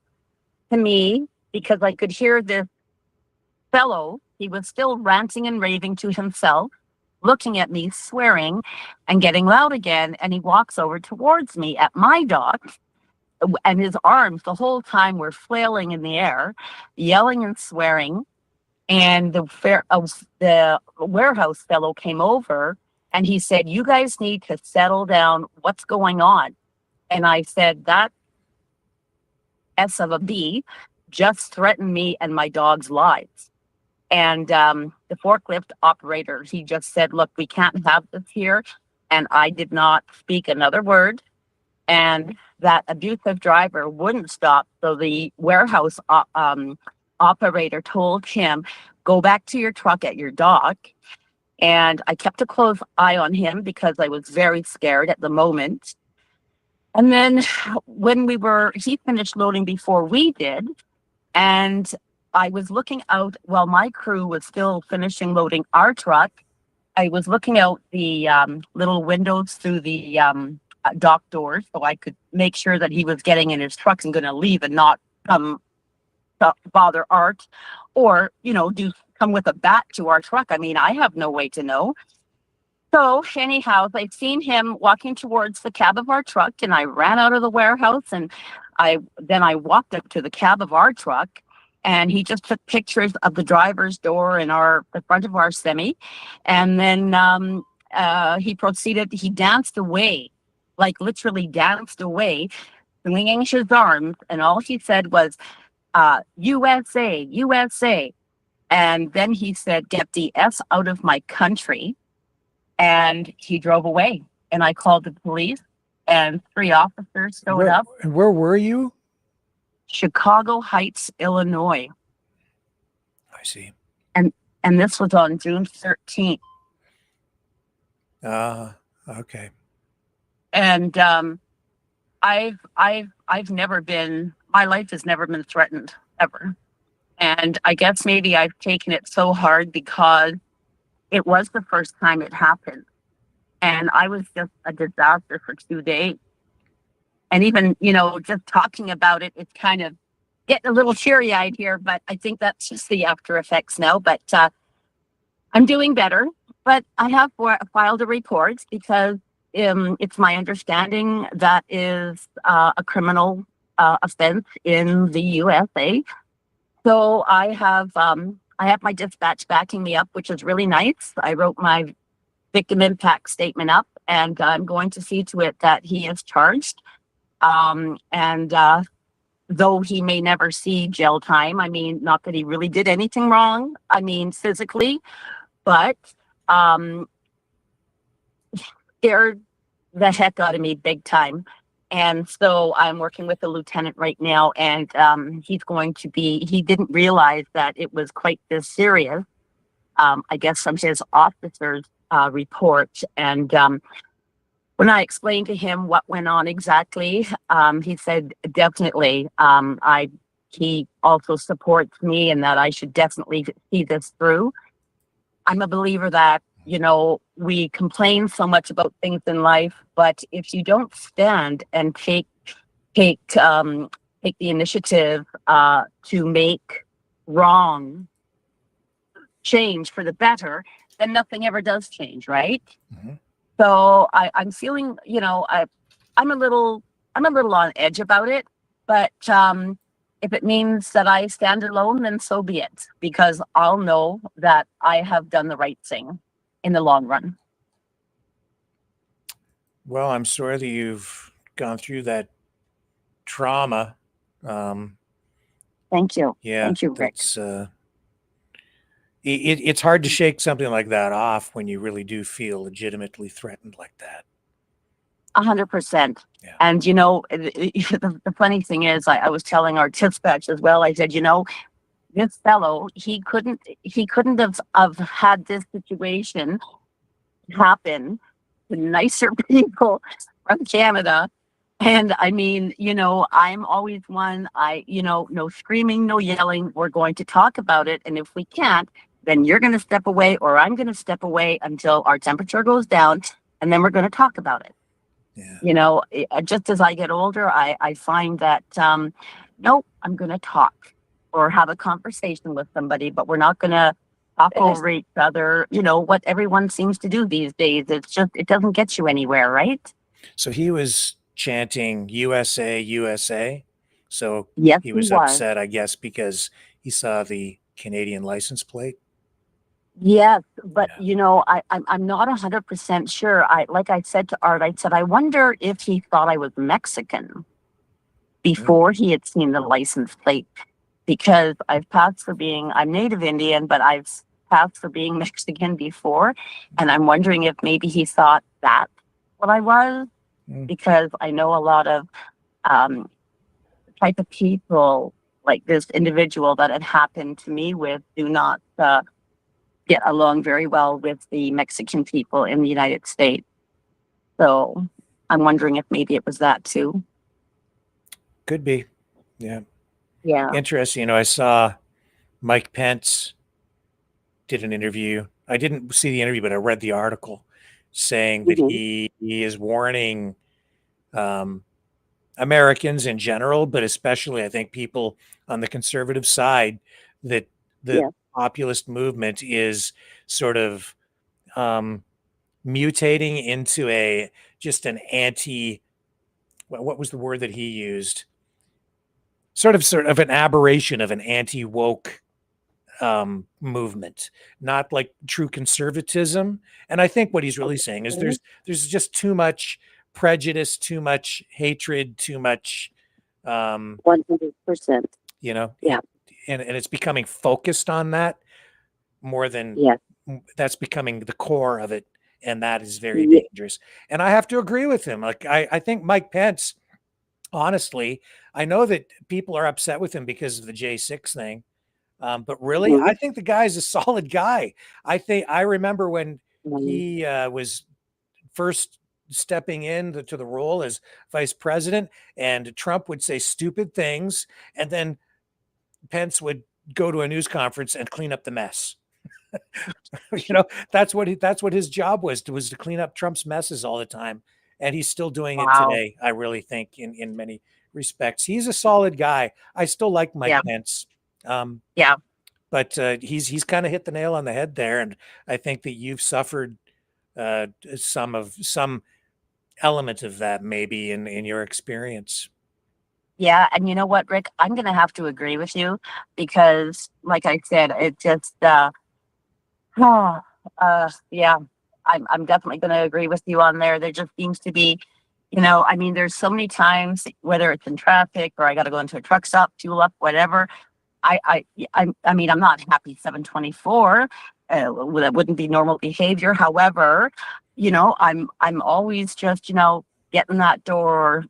to me because I could hear this fellow. He was still ranting and raving to himself, looking at me, swearing, and getting loud again. And he walks over towards me at my dock, and his arms the whole time were flailing in the air, yelling and swearing. And the warehouse fellow came over, and he said, you guys need to settle down. What's going on? And I said, that S of a B just threatened me and my dog's lives. And the forklift operator, he just said, look, we can't have this here. And I did not speak another word. And that abusive driver wouldn't stop. So the warehouse operator told him, go back to your truck at your dock. And I kept a close eye on him because I was very scared at the moment. And then when he finished loading before we did. And I was looking out while my crew was still finishing loading our truck. I was looking out the little windows through the dock doors so I could make sure that he was getting in his truck and going to leave and not come bother Art or, come with a bat to our truck. I mean, I have no way to know. So anyhow, I'd seen him walking towards the cab of our truck, and I ran out of the warehouse, and I walked up to the cab of our truck, and he just took pictures of the driver's door and the front of our semi. And then he danced away, like literally danced away, swinging his arms. And all he said was, USA, USA. And then he said, get the S out of my country. And he drove away. And I called the police, and 3 officers showed up. And where were you? Chicago Heights, Illinois. I see. And this was on June 13th. Okay. And I've never been, my life has never been threatened ever. And I guess maybe I've taken it so hard because it was the first time it happened. And I was just a disaster for 2 days. And even, just talking about it, it's kind of getting a little teary-eyed here, but I think that's just the after effects now. But I'm doing better. But I have filed a report because it's my understanding that is a criminal offense in the USA. So I have my dispatch backing me up, which is really nice. I wrote my victim impact statement up, and I'm going to see to it that he is charged. And though he may never see jail time, I mean, not that he really did anything wrong, I mean, physically, but scared the heck out of me big time. And so I'm working with the lieutenant right now, and he didn't realize that it was quite this serious, I guess from his officer's report. And when I explained to him what went on exactly, he said, definitely, he also supports me and that I should definitely see this through. I'm a believer that, we complain so much about things in life, but if you don't stand and take the initiative to make wrong change for the better, then nothing ever does change, right? Mm-hmm. So I'm feeling, I'm a little on edge about it, but if it means that I stand alone, then so be it, because I'll know that I have done the right thing in the long run. Well, I'm sorry that you've gone through that trauma. Thank you. Yeah, Thank you, Rick. that's it's hard to shake something like that off when you really do feel legitimately threatened like that. 100%. Yeah. And the funny thing is, I was telling our dispatch as well. I said, this fellow, he couldn't have had this situation happen to nicer people from Canada. And I mean, I'm always one, no screaming, no yelling. We're going to talk about it. And if we can't, then you're going to step away or I'm going to step away until our temperature goes down. And then we're going to talk about it. Yeah. Just as I get older, I find that, no, I'm going to talk or have a conversation with somebody, but we're not going to talk over each other. What everyone seems to do these days. It doesn't get you anywhere, right? So he was chanting USA, USA. So yes, he was upset, I guess, because he saw the Canadian license plate. Yes, but I'm not 100% sure. Like I said to Art, I said, I wonder if he thought I was Mexican before he had seen the license plate, because I'm Native Indian, but I've passed for being Mexican before. And I'm wondering if maybe he thought that's what I was, because I know a lot of type of people like this individual that had happened to me with do not get along very well with the Mexican people in the United States. So I'm wondering if maybe it was that too. Could be. Yeah. Yeah. Interesting. I saw Mike Pence did an interview. I didn't see the interview, but I read the article saying that he is warning Americans in general, but especially I think people on the conservative side, that the populist movement is sort of mutating into just an anti, what was the word that he used? Sort of an aberration of an anti-woke movement, not like true conservatism. And I think what he's really saying is there's just too much prejudice, too much hatred, too much 100%. Yeah. And it's becoming focused on that more than that's becoming the core of it. And that is very dangerous. And I have to agree with him. Like, I think Mike Pence, honestly, I know that people are upset with him because of the J6 thing. But really, I think the guy's a solid guy. I remember when he was first stepping into the role as vice president, and Trump would say stupid things, and then Pence would go to a news conference and clean up the mess. That's what his job was to clean up Trump's messes all the time. And he's still doing it today. I really think in many respects, he's a solid guy. I still like Mike Pence. But he's kind of hit the nail on the head there. And I think that you've suffered some element of that maybe in your experience. Yeah. And you know what, Rick, I'm going to have to agree with you because like I said, it just, yeah, I'm definitely going to agree with you on there. There just seems to be, I mean, there's so many times, whether it's in traffic or I got to go into a truck stop, fuel up, whatever. I mean, I'm not happy 724. That wouldn't be normal behavior. However, I'm always just, getting that door.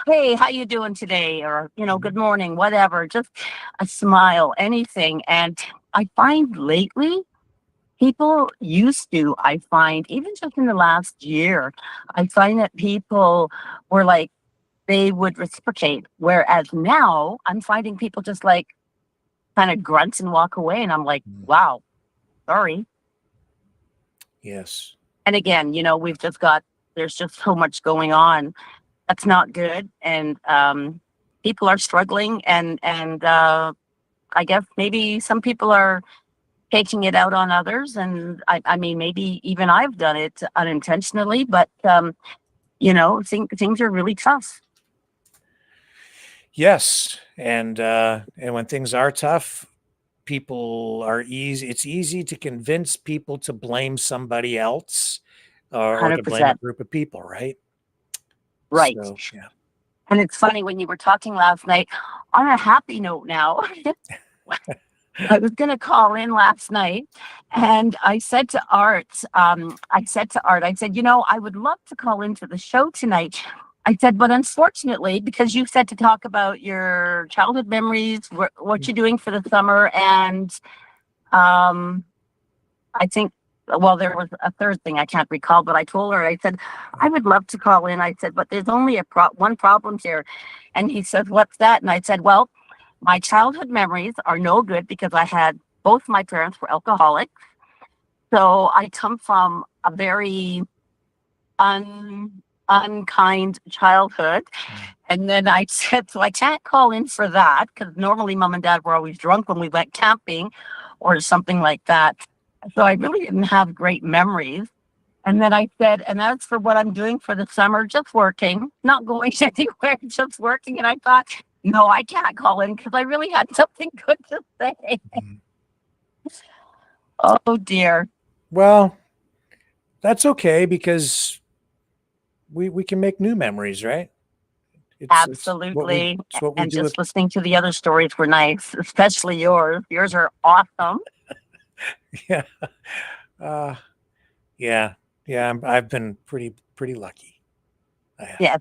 Hey, how you doing today? Or, good morning, whatever, just a smile, anything. And I find lately people I find even just in the last year, I find that people were like, they would reciprocate. Whereas now I'm finding people just like kind of grunts and walk away. And I'm like, wow, sorry. Yes. And again, there's just so much going on. That's not good. And people are struggling. And I guess maybe some people are taking it out on others. And I mean, maybe even I've done it unintentionally, but, things are really tough. Yes. And when things are tough, it's easy to convince people to blame somebody else or to blame a 100%. group of people, right? Right. So, yeah. And it's funny when you were talking last night, on a happy note now, I was going to call in last night and I said to Art, I said, I would love to call into the show tonight. I said, but unfortunately, because you said to talk about your childhood memories, what you're doing for the summer, and I think, well, there was a third thing I can't recall, but I told her, I said, I would love to call in. I said, but there's only one problem here. And he said, what's that? And I said, well, my childhood memories are no good because both my parents were alcoholics. So I come from a very unkind childhood. And then I said, so I can't call in for that because normally mom and dad were always drunk when we went camping or something like that. So I really didn't have great memories. And then I said, and that's for what I'm doing for the summer, just working, not going anywhere, just working. And I thought, no, I can't call in because I really had something good to say. Oh, dear. Well, that's okay because we can make new memories, right? Absolutely. It's what we and do just listening to the other stories were nice, especially yours. Yours are awesome. Yeah. Yeah. I've been pretty lucky. Yeah.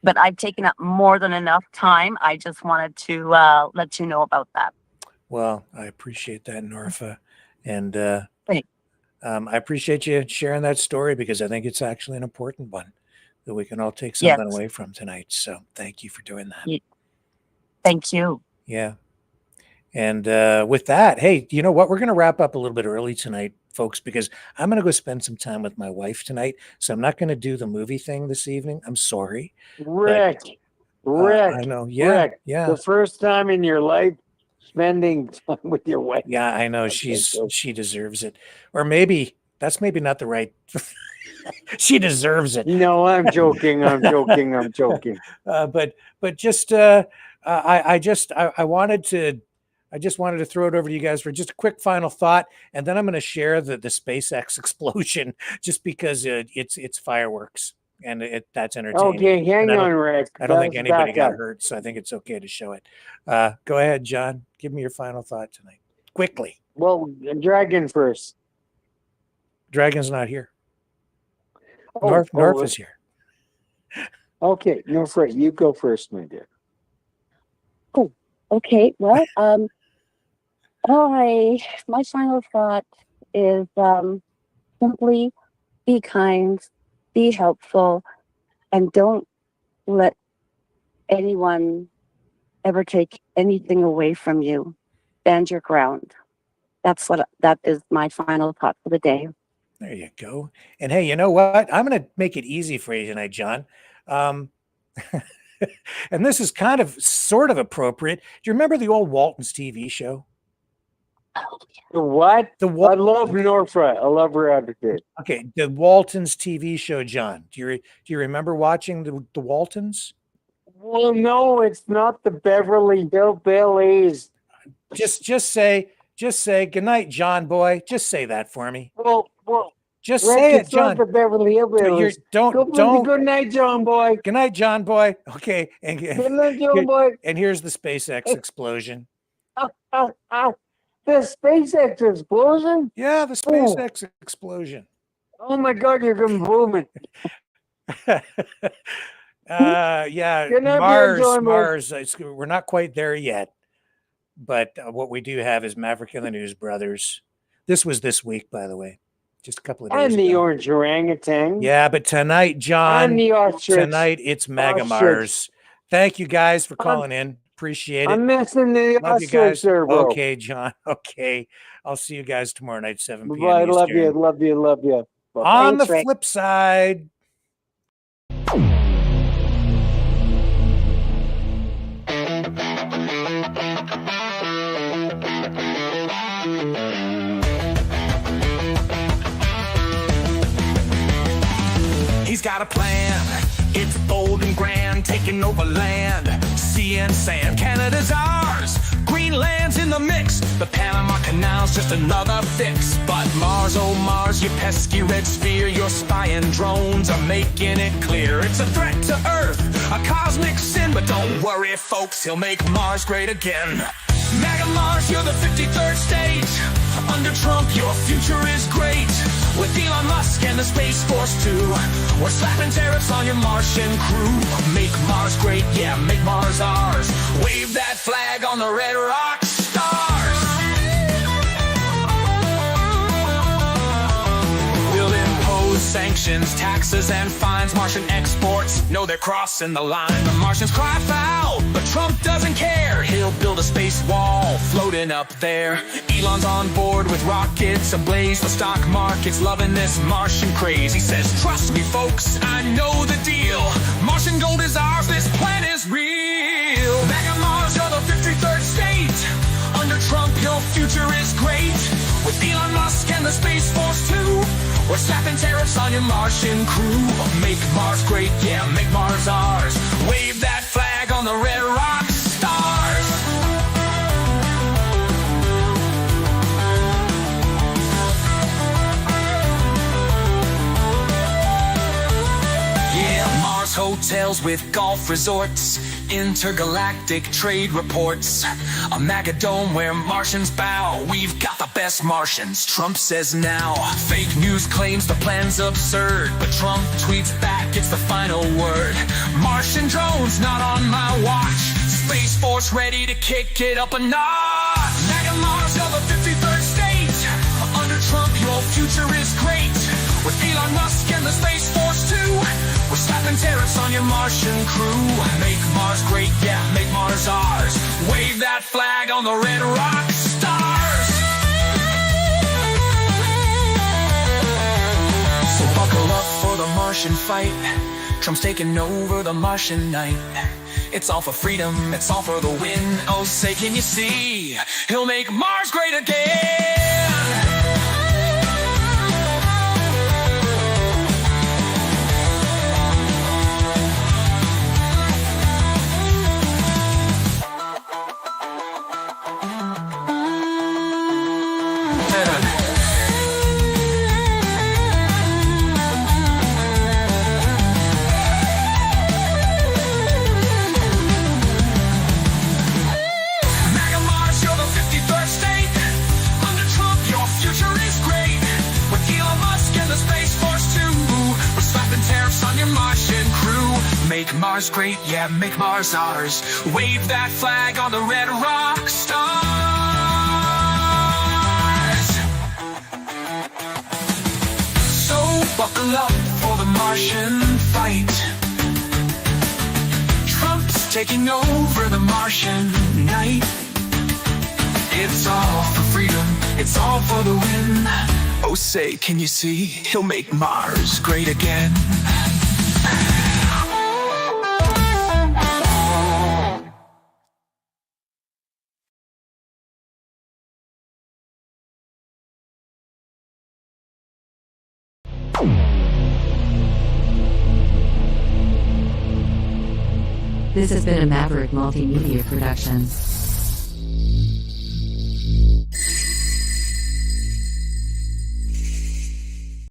But I've taken up more than enough time. I just wanted to let you know about that. Well, I appreciate that, Norfa. And I appreciate you sharing that story because I think it's actually an important one that we can all take something away from tonight. So thank you for doing that. Thank you. Yeah. And with that, hey, you know what? We're going to wrap up a little bit early tonight, folks, because I'm going to go spend some time with my wife tonight. So I'm not going to do the movie thing this evening. I'm sorry. Rick, I know. Yeah. Rick, Yeah. the first time in your life spending time with your wife. Yeah, I know. She deserves it. Or maybe that's not the right. She deserves it. No, I'm joking. I'm joking. But just I just wanted to throw it over to you guys for just a quick final thought, and then I'm going to share the SpaceX explosion just because it's fireworks and that's entertaining. Okay, hang on, Rick. I don't think anybody got hurt, so I think it's okay to show it. Go ahead, John. Give me your final thought tonight, quickly. Well, Dragon first. Dragon's not here. North is here. Okay, North, you go first, my dear. Oh, okay. Well, my final thought is simply be kind, be helpful, and don't let anyone ever take anything away from you. Stand your ground. That is my final thought for the day. There you go. And hey, you know what? I'm going to make it easy for you tonight, John. And this is sort of appropriate. Do you remember the old Walton's TV show? The what? I love Norfa. I love her attitude. Okay, the Walton's TV show, John. Do you remember watching the Waltons? Well, no, it's not the Beverly Hillbillies. Just say good night, John boy. Just say that for me. Well, Just Rick, say it, it's not John. the Beverly Hillbillies. Don't. Good night, John boy. Good night, John boy. Okay. And, Good night, John boy. And here's the SpaceX explosion. The SpaceX explosion? Yeah, the SpaceX explosion. Oh my God, you're gonna boom it. Yeah, Good night, Mars. We're not quite there yet, but what we do have is Maverick and the News Brothers. This was this week, by the way, just a couple of days And the ago. orange orangutan. Yeah, but tonight, John. And the ostrich. Tonight it's Mega Mars. Thank you guys for calling in. Appreciate it. I'm missing the Love you ostrich guys. there, bro. Okay, John. Okay, I'll see you guys tomorrow night, 7 p.m. Bye. Love Eastern. you. Love you. Love you. Well, On the thanks, Rick. flip side. He's got a plan, it's bold and grand, taking over land, sea and sand. Canada's ours, Greenland's in the mix, the Panama Canal's just another fix. But Mars, oh Mars, you pesky red sphere, your spying drones are making it clear. It's a threat to Earth, a cosmic sin, but don't worry folks, he'll make Mars great again. Mega Mars, you're the 53rd state. Under Trump, your future is great. With Elon Musk and the Space Force too, we're slapping tariffs on your Martian crew. Make Mars great, yeah, make Mars ours. Wave that flag on the red rock stars. We'll impose sanctions, taxes, and fines. Martian exports know they're crossing the line. The Martians cry foul, but Trump doesn't care. He'll build a space wall floating up there. Elon's on board with rockets ablaze. The stock market's loving this Martian craze. He says, trust me folks, I know the deal. Martian gold is ours, this plan is real. Mega Mars, you're the 53rd state. Under Trump, your future is great. With Elon Musk and the Space Force too, we're slapping tariffs on your Martian crew. Make Mars great, yeah, make Mars ours. Wave that flag on the red rock stars. Yeah, Mars hotels with golf resorts, intergalactic trade reports, a megadome where Martians bow. We've got the best Martians, Trump says now. Fake news claims the plan's absurd, but Trump tweets back it's the final word. Martian drones not on my watch, Space Force ready to kick it up a notch. Mega Mars, you're the 53rd state. Under Trump, your future is great. With Elon Musk and the Space Force too, we're slapping tariffs on your Martian crew. Make Mars great, yeah, make Mars ours. Wave that flag on the red rock stars. So buckle up for the Martian fight. Trump's taking over the Martian night. It's all for freedom, it's all for the win. Oh, say can you see, he'll make Mars great again. Make Mars great, yeah, make Mars ours. Wave that flag on the red rock stars. So buckle up for the Martian fight. Trump's taking over the Martian night. It's all for freedom, it's all for the win. Oh, say, can you see, he'll make Mars great again. This has been a Maverick Multimedia production.